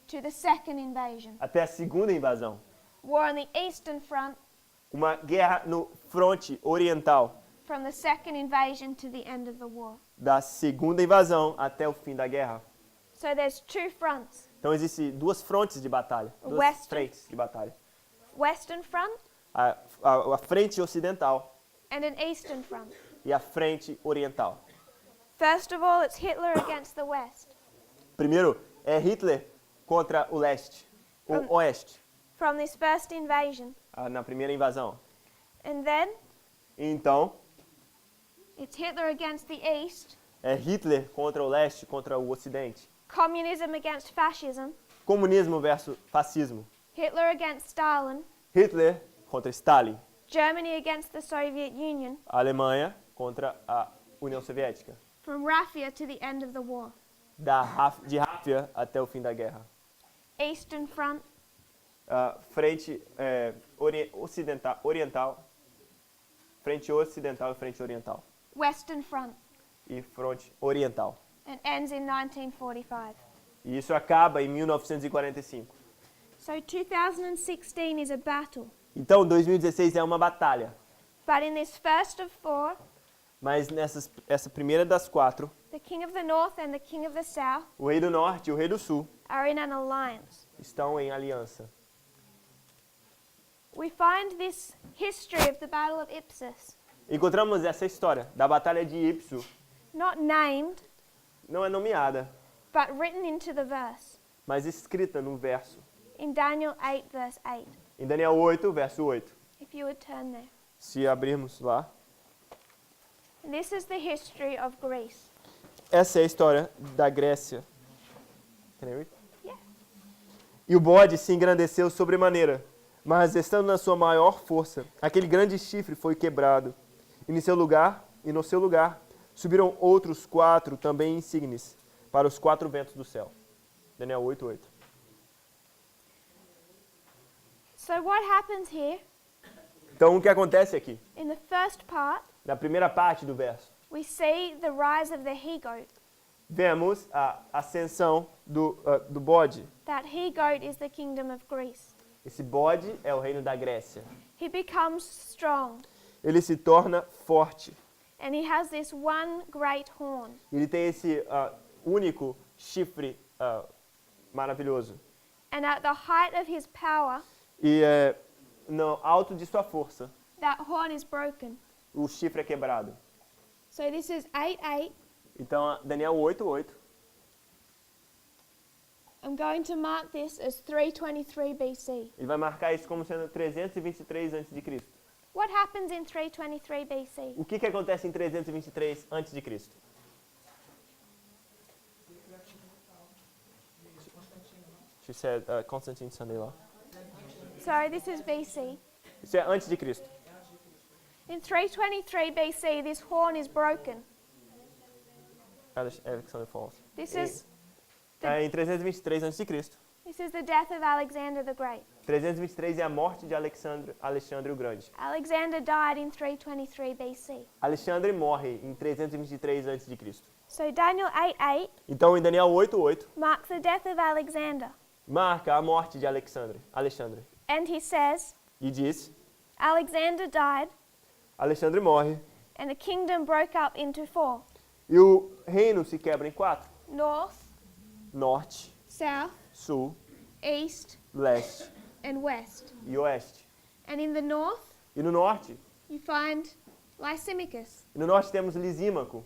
to the second invasion. até a segunda invasão. War on the Eastern Front, Uma guerra no fronte oriental, from the second invasion to the end of the war. da segunda invasão até o fim da guerra. So there's two fronts. Então existem duas frontes de batalha, duas Western. frentes de batalha. Western Front A frente ocidental and an Eastern Front. e a frente oriental. First of all, it's Hitler against the West. Primeiro é Hitler contra o leste, o oeste, From this first invasion. na primeira invasão. And then Então it's Hitler against the East, é Hitler contra o leste, contra o ocidente. communism against fascism, Comunismo versus fascismo. Hitler against Stalin, Hitler contra Stalin. Germany against the Soviet Union, A Alemanha contra a União Soviética. from Raffia to the end of the war. De Ráfia até o fim da guerra. Eastern Front, Frente oriental, frente ocidental e frente oriental. Western Front, E fronte oriental. and ends in 1945. E isso acaba em 1945. So 2016 is a battle. Então 2016 é uma batalha. But in this first of four, Mas essa primeira das quatro, the King of the North and the King of the South o Rei do Norte e o Rei do Sul are in an alliance. estão em aliança. We find this history of the Battle of Ipsus Encontramos essa história da Batalha de Ipso, not named, não é nomeada, but written into the verse mas escrita no verso, in Daniel 8, verse 8. Em Daniel 8, verso 8. if you would turn there. Se abrirmos lá. And this is the history of Greece. Essa é a história da Grécia. Can I read? Yeah. E o bode se engrandeceu sobremaneira, mas estando na sua maior força, aquele grande chifre foi quebrado. E no seu lugar, subiram outros 4 também insígnes para os 4 ventos do céu. Daniel 8, 8. So what happens here, Então, o que acontece aqui? in the first part, Na primeira parte do verso, we see the rise of the he-goat. vemos a ascensão do bode. That he-goat is the kingdom of Greece. Esse bode é o reino da Grécia. He becomes strong, Ele se torna forte. and he has this one great horn. Ele tem esse único chifre maravilhoso. And at the height of his power, E no alto de sua força, that horn is broken. o chifre é quebrado. So this is 8:8. Então, Daniel 8, 8. I'm going to mark this as 323 BC. Ele vai marcar isso como sendo 323 a.C. What happens in 323 BC? O que acontece em 323 a.C.? She said Constantine Sunday Law. Sorry, this is BC. Isso é antes de Cristo. In 323 BC, this horn is broken. Alexander Falls. This is Em 323 a.C. this is the death of Alexander the Great. 323 é a morte de Alexandre o Grande. Alexander died in 323 BC. Alexandre morre em 323 a.C. So Daniel 8:8 Então, em Daniel 8, 8, marks the death of Alexander. marca a morte de Alexandre. And he says, E diz, Alexander died, Alexandre morre, and the kingdom broke up into 4. e o reino se quebra em 4. North, Norte, south, sul, east, leste and west. e oeste. And in the north, E no norte? you find Lysimachus. E no norte temos Lisímaco.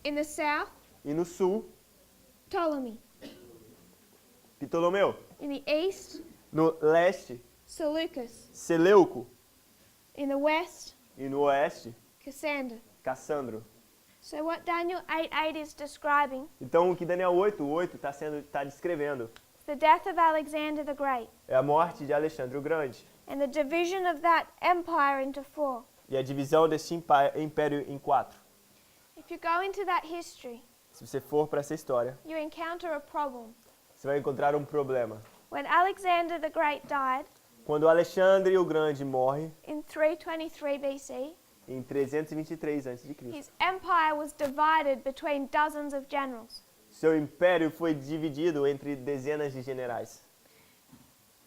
In the south, E no sul, Ptolemy. Ptolomeu. In the east, No leste, Seleucus. Seleuco. In the west, E no oeste, Cassander. Cassandro. So what Daniel 8:8 is describing Então, o que Daniel 8, 8 está descrevendo is the death of Alexander the Great é a morte de Alexandre o Grande and the division of that empire into 4. e a divisão desse império em 4. If you go into that history, Se você for para essa história, you encounter a problem. você vai encontrar um problema. When Alexander the Great died Quando Alexandre o Grande morre, in 323 BC, em 323 a.C., his empire was divided between dozens of generals. seu império foi dividido entre dezenas de generais.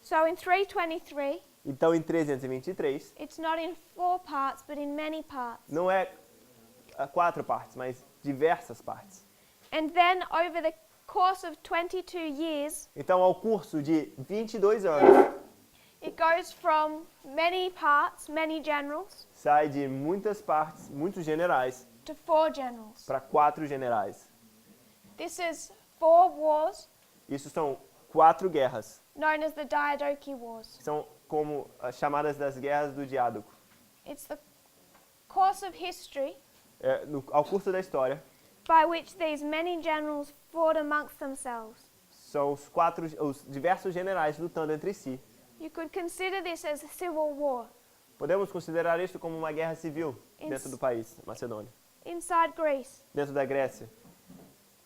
So in 323, Então, em 323, it's not in 4 parts, but in many parts. não é 4 partes, mas diversas partes. And then over the course of 22 years, Então, ao curso de 22 anos, it goes from many parts, many generals, sai de muitas partes, muitos generais, to 4 generals. para 4 generais. This is 4 wars, Isso são 4 guerras. known as the Diadochi Wars. São como as chamadas das guerras do Diádoco. It's the course of history Ao curso da história, by which these many generals fought amongst themselves. são os diversos generais lutando entre si. You could consider this as a civil war Podemos considerar isso como uma guerra civil dentro do país, Macedônia, inside Greece, dentro da Grécia,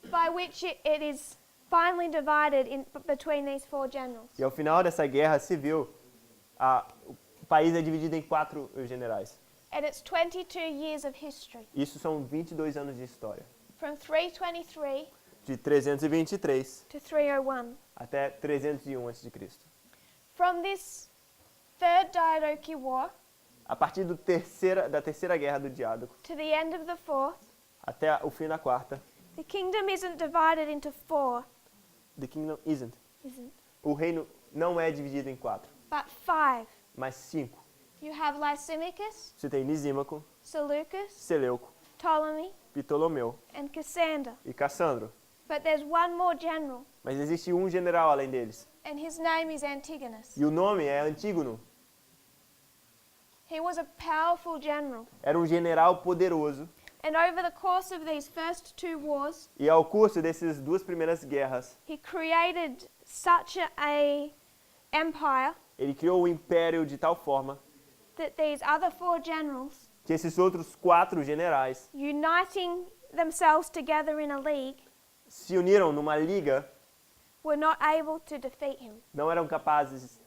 by which it is finally divided between these 4 generals. e ao final dessa guerra civil, o país é dividido em 4 generais. And it's 22 years of history, Isso são 22 anos de história, from 323 de 323 to 301. até 301 a.C. From this third Diadochi War A partir da terceira guerra do Diádoco to the end of the 4th, até o fim da 4ª, the kingdom isn't divided into 4, the kingdom isn't. isn't, O reino não é dividido em 4, but 5. mas 5. You have Lysimachus, Você tem Lisímaco, Seleucus, Seleuco, Ptolemy, Ptolomeu and Cassander. e Cassandro. But there's one more general, Mas existe um general além deles. and his name is Antigonus. E o nome é Antígono. He was a powerful general. Era um general poderoso. And over the course of these first two wars, E ao curso dessas duas primeiras guerras, he created such a empire ele criou um império de tal forma that these other four generals, que esses outros 4 generais uniting themselves together in a league, se uniram numa liga, were not able to defeat him. não eram capazes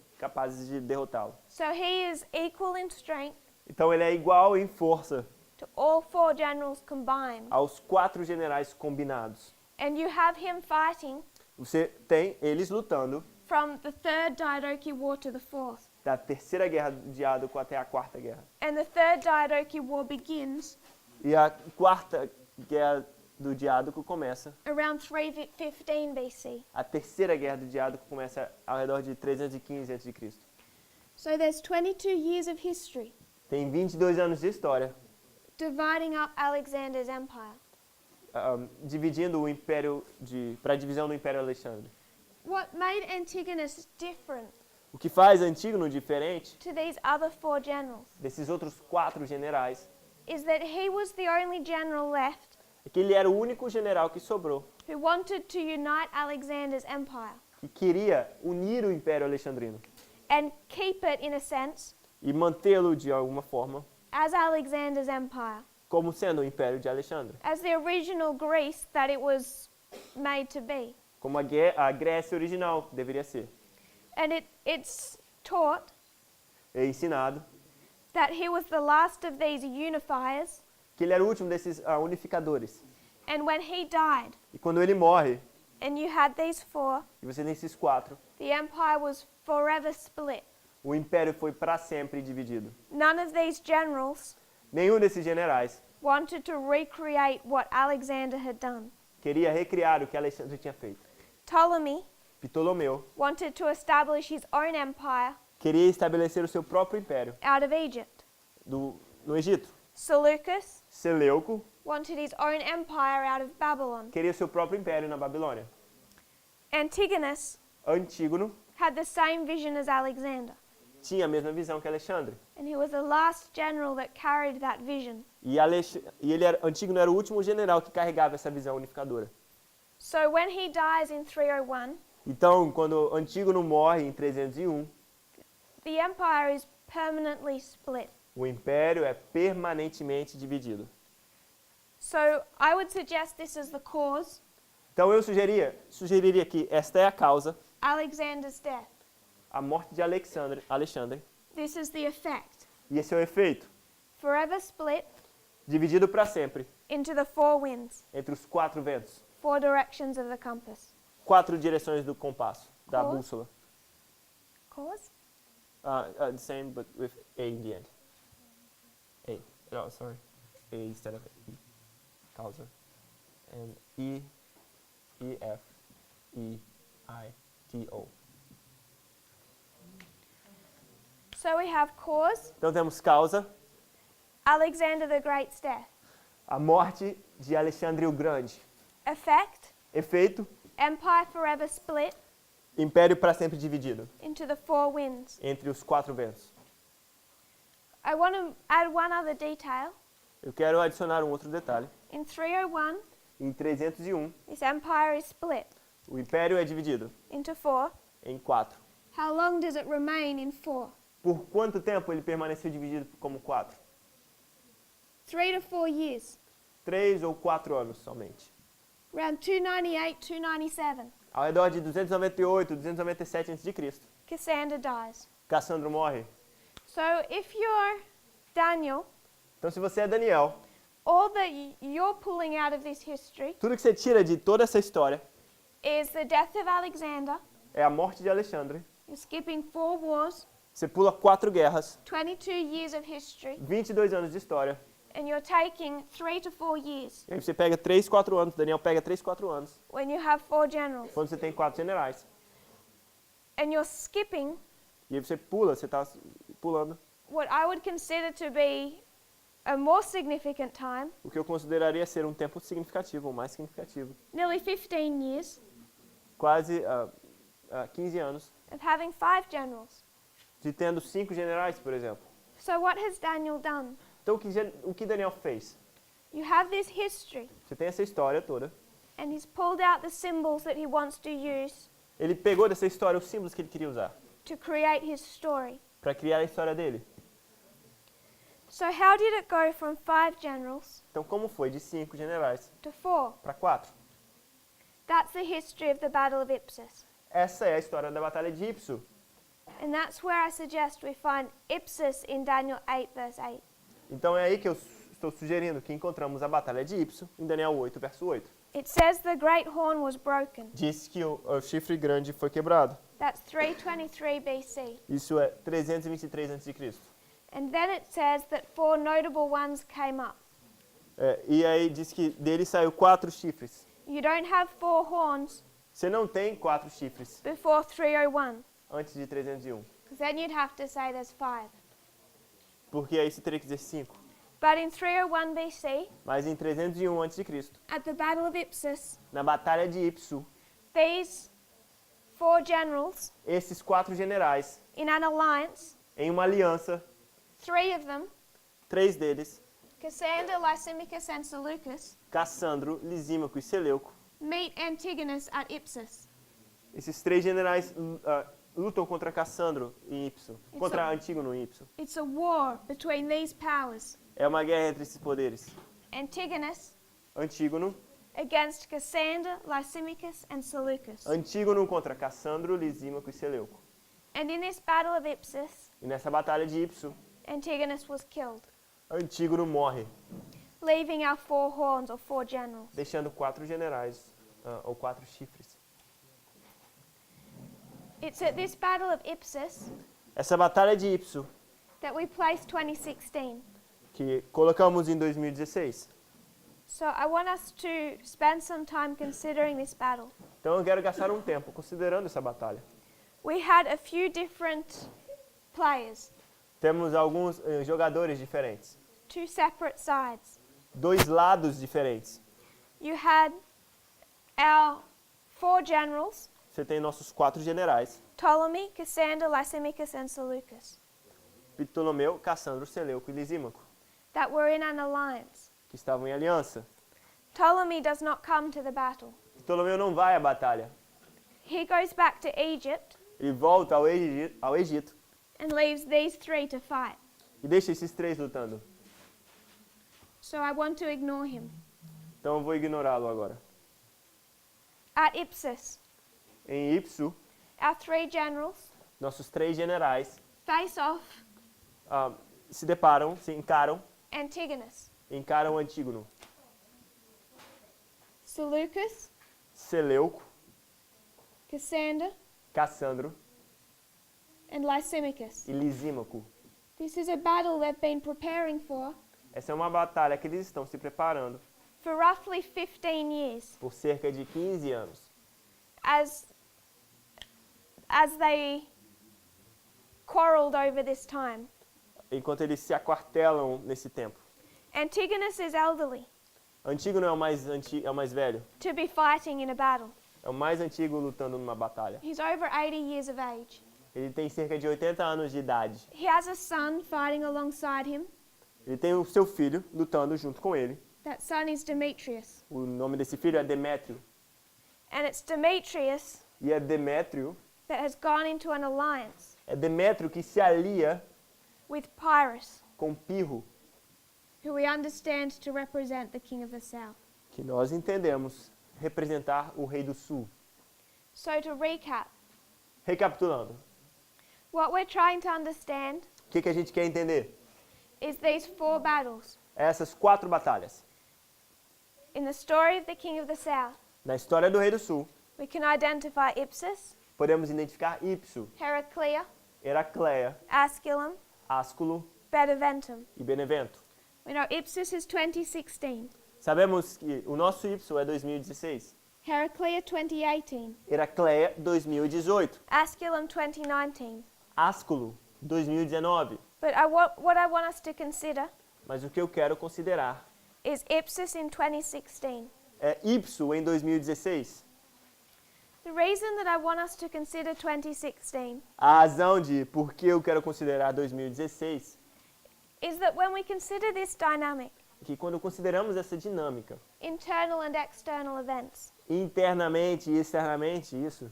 de derrotá-lo. So he is equal in strength Então ele é igual em força to all four generals combined. aos 4 generais combinados. And you have him fighting Você tem eles lutando from the third Diadochi War to the fourth. da terceira guerra de Diádoco até a quarta guerra. And the third Diadochi War begins E a quarta guerra do Diádoco começa. around 315 BC. A terceira guerra do Diádoco começa ao redor de 315 a.C. So there's 22 years of history Tem 22 anos de história, dividing up Alexander's empire. dividindo o império para a divisão do Império Alexandre. What made Antigonus different O que faz Antígono diferente to these other four generals desses outros 4 generais is that he was the only general left é que ele era o único general que sobrou, who wanted to unite Alexander's empire que queria unir o Império Alexandrino and keep it, in a sense, e mantê-lo de alguma forma as Alexander's empire, como sendo o Império de Alexandre, as the original Greece that it was made to be. como a Grécia original deveria ser. And it's taught É ensinado that he was the last of these unifiers, que ele era o último desses unificadores. and when he died, E quando ele morre, and you had these four, e você tem esses 4, the empire was forever split. o Império foi para sempre dividido. None of these generals Nenhum desses generais wanted to recreate what Alexander had done. queria recriar o que Alexandre tinha feito. Ptolemy Ptolomeu wanted to establish his own empire queria estabelecer o seu próprio império out of Egypt. no Egito. Seleucus Seleuco wanted his own empire out of Babylon. queria seu próprio império na Babilônia. Antigonus Antígono had the same vision as Alexander, tinha a mesma visão que Alexandre. and he was the last general that carried that vision. E Antígono era o último general que carregava essa visão unificadora. So when he dies in 301, Então, quando Antígono morre em 301, the empire is permanently split. o império é permanentemente dividido. So I would suggest this as the cause, Então eu sugeriria que esta é a causa, Alexander's death. a morte de Alexandre, This is the effect. e esse é o efeito, Forever split dividido para sempre into the four winds, entre os 4 ventos, 4 directions of the compass. 4 direções do compasso, da Cause? bússola. Cause? The same, but with A in the end. A. No, sorry. A instead of E. Causa. And E, F, E, I, T, O. So we have cause, Então temos causa, Alexander the Great's death. a morte de Alexandre o Grande. Effect, Efeito, empire forever split império para sempre dividido into the four winds. entre os 4 ventos. I want to add one other detail. Eu quero adicionar um outro detalhe. In 301, Em 301, this empire is split o império é dividido into 4. em 4. How long does it remain in 4? Por quanto tempo ele permaneceu dividido como 4? 3 to 4 years. 3 ou 4 anos somente. Around 298, 297, Ao redor de 298, 297 a.C., Cassander dies. Cassandro morre. So if you're Daniel, Então, se você é Daniel, all that you're pulling out of this history tudo que você tira de toda essa história is the death of Alexander. é a morte de Alexandre. You're skipping 4 wars, Você pula 4 guerras, 22 years of history, 22 anos de história. and you're taking 3 to 4 years E aí você pega 3, 4 anos. Daniel pega 3, 4 anos. when you have 4 generals. Quando você tem 4 generais. And you're skipping E aí você pula, você está pulando what I would consider to be a more significant time, o que eu consideraria ser um tempo significativo, ou mais significativo. nearly 15 years, Quase 15 anos of having 5 generals. de tendo 5 generais, por exemplo. So what has Daniel done? Então, o que Daniel fez? You have this history, Você tem essa história toda. and he's pulled out the symbols that he wants to use Ele pegou dessa história os símbolos que ele queria usar to create his story. para criar a história dele. So how did it go from 5 generals Então, como foi de 5 generais to 4? para 4? That's the history of the Battle of Ipsus. Essa é a história da Batalha de Ipso. And that's where I suggest we find Ipsus in Daniel 8, verse 8. Então, é aí que eu estou sugerindo que encontramos a Batalha de Ipso em Daniel 8, verso 8. It says the great horn was broken. Diz que o chifre grande foi quebrado. That's 323 BC. Isso é 323 a.C. And then it says that 4 notable ones came up. E aí diz que dele saiu 4 chifres. You don't have 4 horns Você não tem 4 chifres before 301, antes de 301. because then you'd have to say there's 5. Porque aí você teria que dizer 5. But in 301 BC, Mas em 301 a.C., at the Battle of Ipsus, na Batalha de Ipso, these 4 generals, esses 4 generais, in an alliance, em uma aliança, 3 of them, 3 deles, Cassander, Lysimachus, and Seleucus, Cassandro, Lisímaco e Seleuco, meet Antigonus at Ipsus. esses 3 generais lutam contra Cassandro em Ipso, Isso. contra Antígono em Ipso. It's a war between these powers. É uma guerra entre esses poderes. Antigonus Antígono, against Cassander, Lysimachus, and Seleucus. Antígono contra Cassandro, Lisímaco e Seleuco. And in this Battle of Ipsus, E nessa batalha de Ipso, Antigonus was killed, Antígono morre, leaving our 4 horns or 4 generals. deixando 4 generais, ou 4 chifres. It's at this Battle of Ipsus Essa batalha de Ipso, that we place 2016. que colocamos em 2016. So I want us to spend some time considering this battle. Então eu quero gastar um tempo considerando essa batalha. We had a few different players, Temos alguns jogadores diferentes, 2 separate sides. 2 lados diferentes. You had our 4 generals, Você tem nossos 4 generais, Ptolemy, Cassander, Lysimachus, and Seleucus, Ptolomeu, Cassandro, Seleuco e Lisímaco, that were in an alliance. que estavam em aliança. Ptolemy does not come to the battle. Ptolomeu não vai à batalha. He goes back to Egypt Ele volta ao Egito and leaves these 3 to fight. e deixa esses 3 lutando. So I want to ignore him. Então eu vou ignorá-lo agora. At Ipsus, Em Ipso, our 3 generals nossos 3 generais face off se deparam, se encaram Antígono, Seleucus, Seleuco, Cassander, Cassandro and Lysimachus. e Lisímaco. This is a battle they've been preparing for Essa é uma batalha que eles estão se preparando for roughly 15 years por cerca de 15 anos. as they quarreled over this time. Enquanto eles se aquartelam nesse tempo. Antigonus is elderly Antígono é o mais velho. to be fighting in a battle. É o mais antigo lutando numa batalha. He's over 80 years of age. Ele tem cerca de 80 anos de idade. He has a son fighting alongside him. Ele tem o seu filho lutando junto com ele. That son is Demetrius. O nome desse filho é Demétrio. And it's Demetrius E é Demétrio, that has gone into an alliance é Demétrio que se alia with Pyrrhus, com Pirro, who we understand to represent the king of the south. que nós entendemos representar o rei do sul. So to recap, Recapitulando, what we're trying to understand o que a gente quer entender? is these 4 battles. Essas 4 batalhas. In the story of the king of the south, Na história do rei do sul, we can identify Ipsus, podemos identificar Ipso, Heraclea, Heracleia, Asculum, Asculo Beneventum. e Benevento. We know Ipsus is 2016, Sabemos que o nosso Ipso é 2016, Heraclea 2018, Heracleia 2018, Asculum 2019. Asculo 2019. But what I want us to consider Mas o que eu quero considerar is Ipsos in 2016. é ipso em 2016. The reason that I want us to consider 2016 A razão de por que eu quero considerar 2016 is that when we consider this dynamic, é que quando consideramos essa dinâmica, internal and external events, internamente e externamente, isso,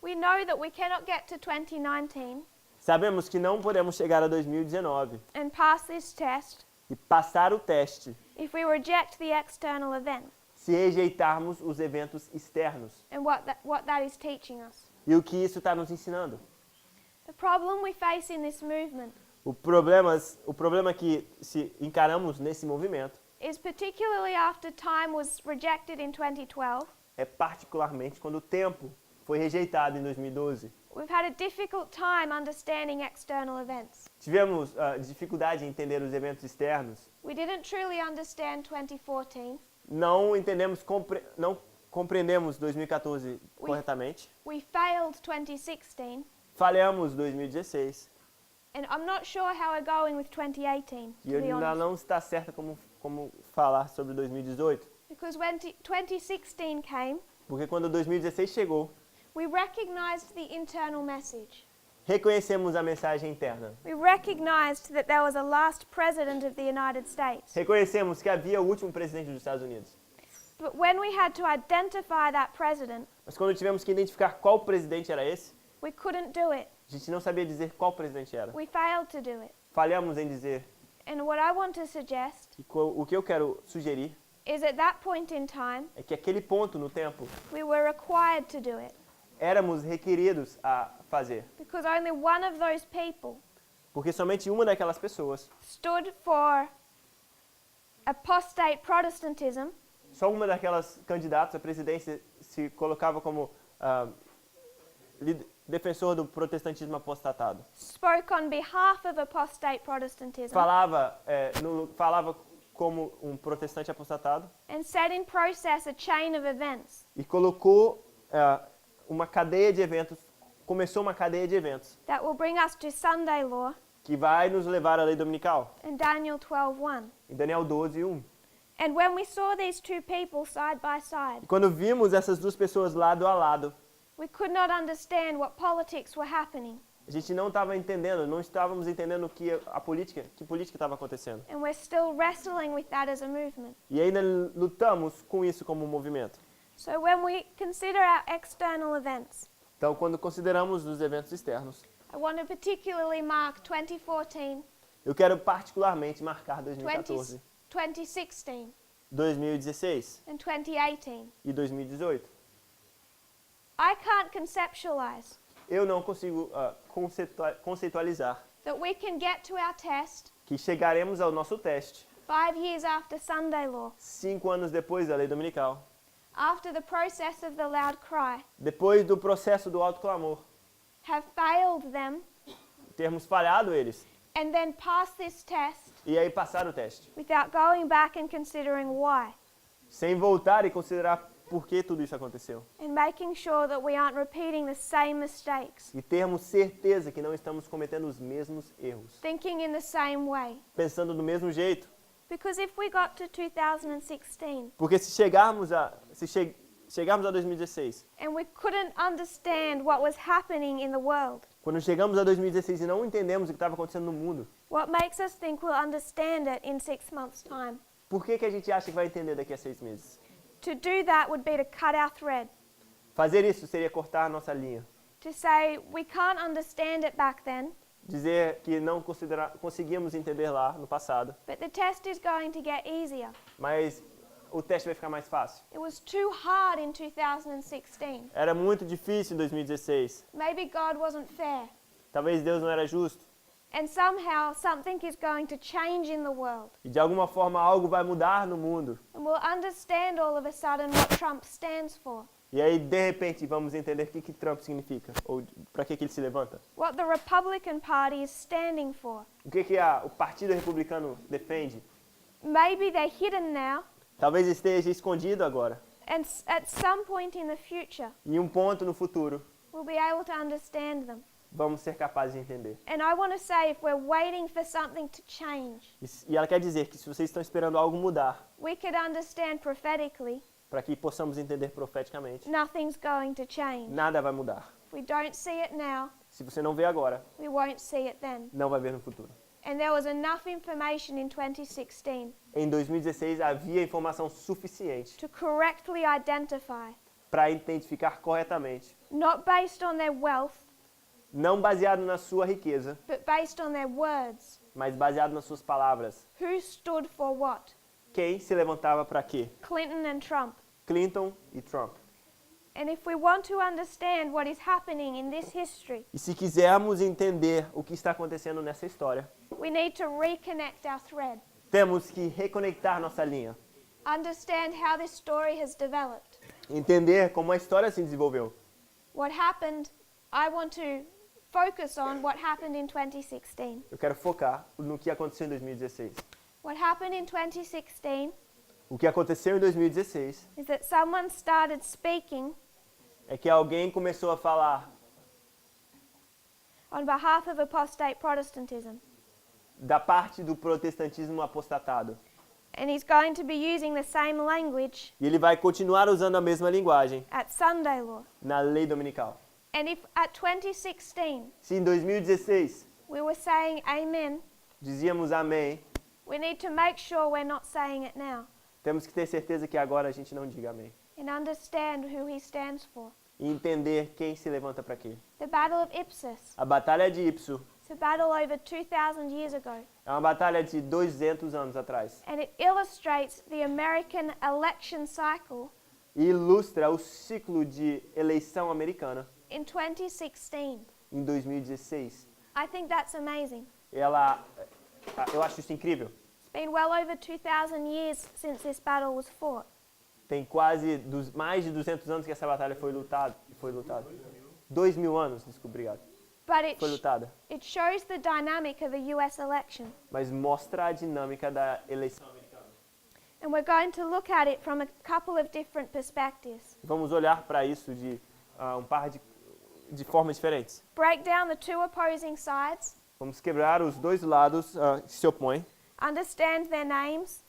we know that we cannot get to 2019 sabemos que não podemos chegar a 2019 and pass this test e passar o teste if we reject the external event se rejeitarmos os eventos externos. and what that is teaching us. E o que isso está nos ensinando? The problem we face in this movement O problema que se encaramos nesse movimento is particularly after time was rejected in 2012. é particularmente quando o tempo foi rejeitado em 2012. We've had a difficult time understanding external events. Tivemos dificuldade em entender os eventos externos. We didn't truly understand 2014. Não compreendemos 2014 corretamente. We failed 2016. Falhamos 2016. And I'm not sure how we're going with 2018, E to be ainda honest. não está certa como falar sobre 2018. Because when 2016 came, Porque quando 2016 chegou, we recognized the internal message. reconhecemos a mensagem interna. We recognized that there was a last president of the United States. Reconhecemos que havia o último presidente dos Estados Unidos. But when we had to identify that president, Mas quando tivemos que identificar qual presidente era esse, we couldn't do it. a gente não sabia dizer qual presidente era. We failed to do it. Falhamos em dizer. And what I want to suggest E o que eu quero sugerir is at that point in time, é que aquele ponto no tempo we were required to do it. éramos requeridos a fazer. Because only one of those people Porque somente uma daquelas pessoas, stood for apostate Protestantism só uma daquelas candidatas à presidência se colocava como defensor do protestantismo apostatado. spoke on behalf of apostate Protestantism Falava como um protestante apostatado and set in process a chain of events e colocou uma cadeia de eventos, começou uma cadeia de eventos that will bring us to Sunday law que vai nos levar à lei dominical, in Daniel 12:1. em Daniel 12:1. And when we saw these two people side by side, E quando vimos essas duas pessoas lado a lado, we could not understand what politics were happening. a gente não estávamos entendendo que política estava acontecendo. And we're still wrestling with that as a movement. E ainda lutamos com isso como um movimento. So when we consider our external events, Então, quando consideramos os eventos externos, I want to particularly mark 2014, eu quero particularmente marcar 20, 2014, 2016, 2016 and 2018. e 2018. I can't conceptualize Eu não consigo conceitualizar that we can get to our test que chegaremos ao nosso teste 5 years after Sunday law, 5 anos depois da lei dominical, after the process of the loud cry, depois do processo do alto clamor, have failed them, termos falhado eles, and then pass this test e aí passar o teste, without going back and considering why, sem voltar e considerar por que tudo isso aconteceu. and making sure that we aren't repeating the same mistakes, E termos certeza que não estamos cometendo os mesmos erros, thinking in the same way. pensando do mesmo jeito. Because if we got to 2016 Porque se chegarmos a 2016, and we couldn't understand what was happening in the world, quando chegamos a 2016 e não entendemos o que estava acontecendo no mundo, what makes us think we'll understand it in 6 months' time? por que a gente acha que vai entender daqui a 6 meses? To do that would be to cut our thread, Fazer isso seria cortar a nossa linha. to say we can't understand it back then, Dizer que não conseguíamos entender lá no passado, but the test is going to get easier. mas o teste vai ficar mais fácil. It was too hard in 2016. Era muito difícil em 2016. Maybe God wasn't fair. Talvez Deus não era justo. And somehow something is going to change in the world. E de alguma forma algo vai mudar no mundo. And we'll understand all of a sudden what Trump stands for. E aí, de repente, vamos entender o que Trump significa, ou para que ele se levanta. What the Republican Party is standing for. O que o Partido Republicano defende. Maybe they're hidden now, Talvez esteja escondido agora. and at some point in the future, E em um ponto no futuro, we'll be able to understand them. vamos ser capazes de entender. And I want to say, if we're waiting for something to change, E ela quer dizer que se vocês estão esperando algo mudar, we could understand prophetically, para que possamos entender profeticamente, nothing's going to change. nada vai mudar. If we don't see it now, Se você não vê agora, we won't see it then. não vai ver no futuro. And there was enough information in 2016 Em 2016 havia informação suficiente to correctly identify, para identificar corretamente, not based on their wealth, não baseado na sua riqueza, but based on their words, mas baseado nas suas palavras. who stood for what. Quem se levantava para quê? Clinton and Trump. Clinton e Trump. And if we want to understand what is happening in this history, E se quisermos entender o que está acontecendo nessa história, we need to reconnect our thread, temos que reconectar nossa linha, understand how this story has developed. entender como a história se desenvolveu. What happened, I want to focus on what happened in 2016. Eu quero focar no que aconteceu em 2016. What happened in 2016 O que aconteceu em 2016 is that someone started speaking é que alguém começou a falar on behalf of apostate Protestantism. da parte do protestantismo apostatado. And he's going to be using the same language E ele vai continuar usando a mesma linguagem at Sunday law. na lei dominical. And if at 2016 Se em 2016 we were saying amen, dizíamos amém, we need to make sure we're not saying it now temos que ter certeza que agora a gente não diga amém. and understand who he stands for. E entender quem se levanta para quê. The Battle of Ipsus, A Batalha de Ipso it's a battle over 2,000 years ago, é uma batalha de 200 anos atrás. and it illustrates the American election cycle E ilustra o ciclo de eleição americana in 2016. em 2016. I think that's amazing. Eu acho isso incrível. It's been well over 2,000 years since this battle was fought. Tem quase mais de 200 anos que essa batalha foi lutada. 2.000 anos, desculpa, obrigado. But it, Foi lutada. it shows the dynamic of a US election. Mas mostra a dinâmica da eleição americana. And we're going to look at it from a couple of different perspectives. Vamos olhar para isso de um par de formas diferentes. Break down the two opposing sides, Vamos quebrar os dois lados que se opõem, understand their names,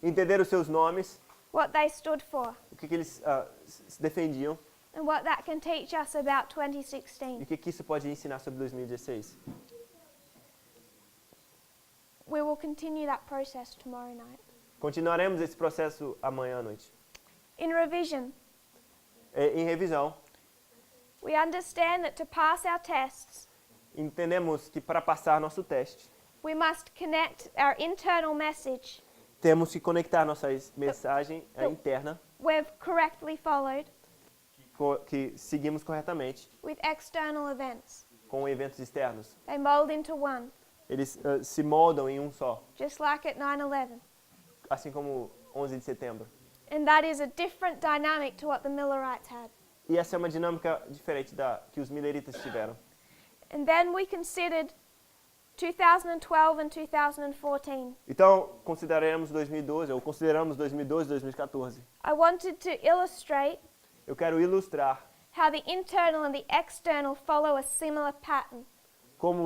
entender os seus nomes, what they stood for, o que eles se defendiam and what that can teach us about e 2016. o que isso pode ensinar sobre 2016. We will continue that process tomorrow night. Continuaremos esse processo amanhã à noite. In revision, Em revisão, we understand that to pass our tests, entendemos que para passar nosso teste, we must connect our internal message temos que conectar nossa mensagem interna, we've correctly followed que seguimos corretamente, with external events. com eventos externos. They mold into one, Eles se moldam em um só, just like at 9/11. assim como 11 de setembro. And that is a different dynamic to what the Millerites had. E essa é uma dinâmica diferente da que os mileritas tiveram. And then we considered 2012 and 2014. Então, consideramos 2012 e 2014. I wanted to illustrate Eu quero ilustrar how the internal and the external follow a similar pattern. como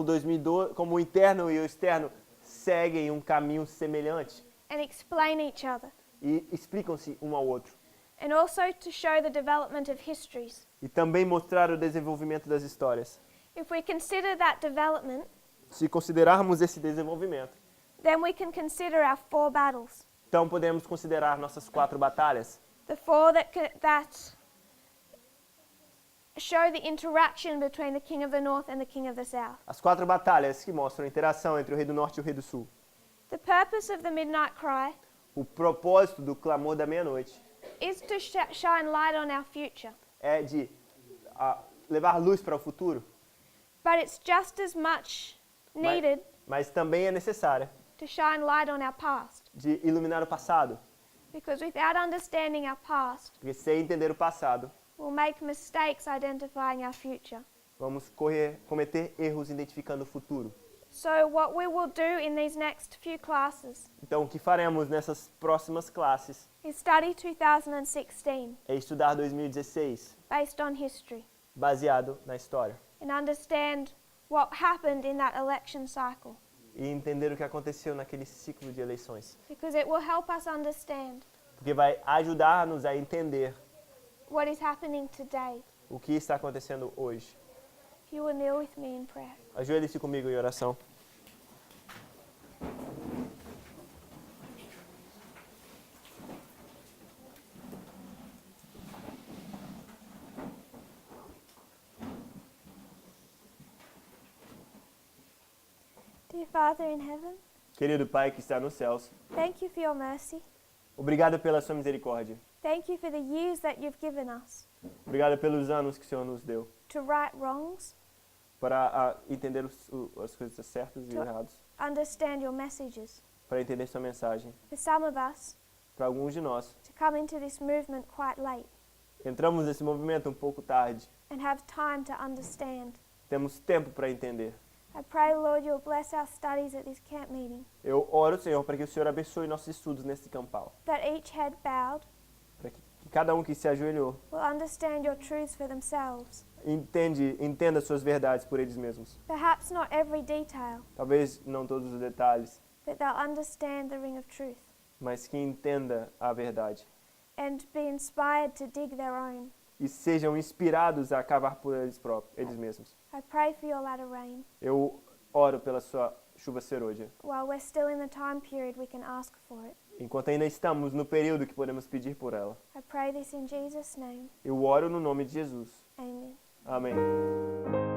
o interno e o externo seguem um caminho semelhante And explain each other. e explicam-se um ao outro. And also to show the development of histories. E também mostrar o desenvolvimento das histórias. If we consider that development, Se considerarmos esse desenvolvimento, then we can consider our 4 battles. então podemos considerar nossas 4 batalhas. The 4 that show the interaction between the king of the north and the king of the south. As 4 batalhas que mostram a interação entre o rei do norte e o rei do sul. The purpose of the midnight cry O propósito do clamor da meia-noite is to shine light on our future. é de levar luz para o futuro, But it's just as much needed mas também é necessária to shine light on our past. de iluminar o passado. Because without understanding our past, Porque sem entender o passado, we'll make mistakes identifying our future. vamos cometer erros identificando o futuro. So what we will do in these next few classes Então, o que faremos nessas próximas classes is study 2016 é estudar 2016, based on history. baseado na história. and understand what happened in that election cycle, e entender o que aconteceu naquele ciclo de eleições. because it will help us understand Porque vai ajudar-nos a entender what is happening today. o que está acontecendo hoje. If you will kneel with me in prayer. Ajoelhe-se comigo em oração. Dear Father in heaven, Querido Pai que está nos céus, thank you for your mercy. obrigado pela sua misericórdia. Thank you for the years that you've given us Obrigado pelos anos que o Senhor nos deu to right wrongs, para entender as coisas certas e To- erradas, understand your messages. para entender sua mensagem. For some of us, Para alguns de nós, to come into this movement quite late entramos nesse movimento um pouco tarde. and have time to understand. Temos tempo para entender. I pray, Lord, you'll bless our studies at this camp meeting, Eu oro, Senhor, para que o Senhor abençoe nossos estudos nesse campal. that each head bowed Para que cada um que se ajoelhou will understand your truths for themselves. entenda suas verdades por eles mesmos. Perhaps not every detail, Talvez não todos os detalhes, but they'll understand the ring of truth mas que entenda a verdade. and be inspired to dig their own. E sejam inspirados a cavar por eles próprios, eles mesmos. I pray for your latter rain. Eu oro pela sua chuva serôdia. While we're still in the time period, we can ask for it. Enquanto ainda estamos no período que podemos pedir por ela. I pray this in Jesus' name. Eu oro no nome de Jesus. Amen. Amém.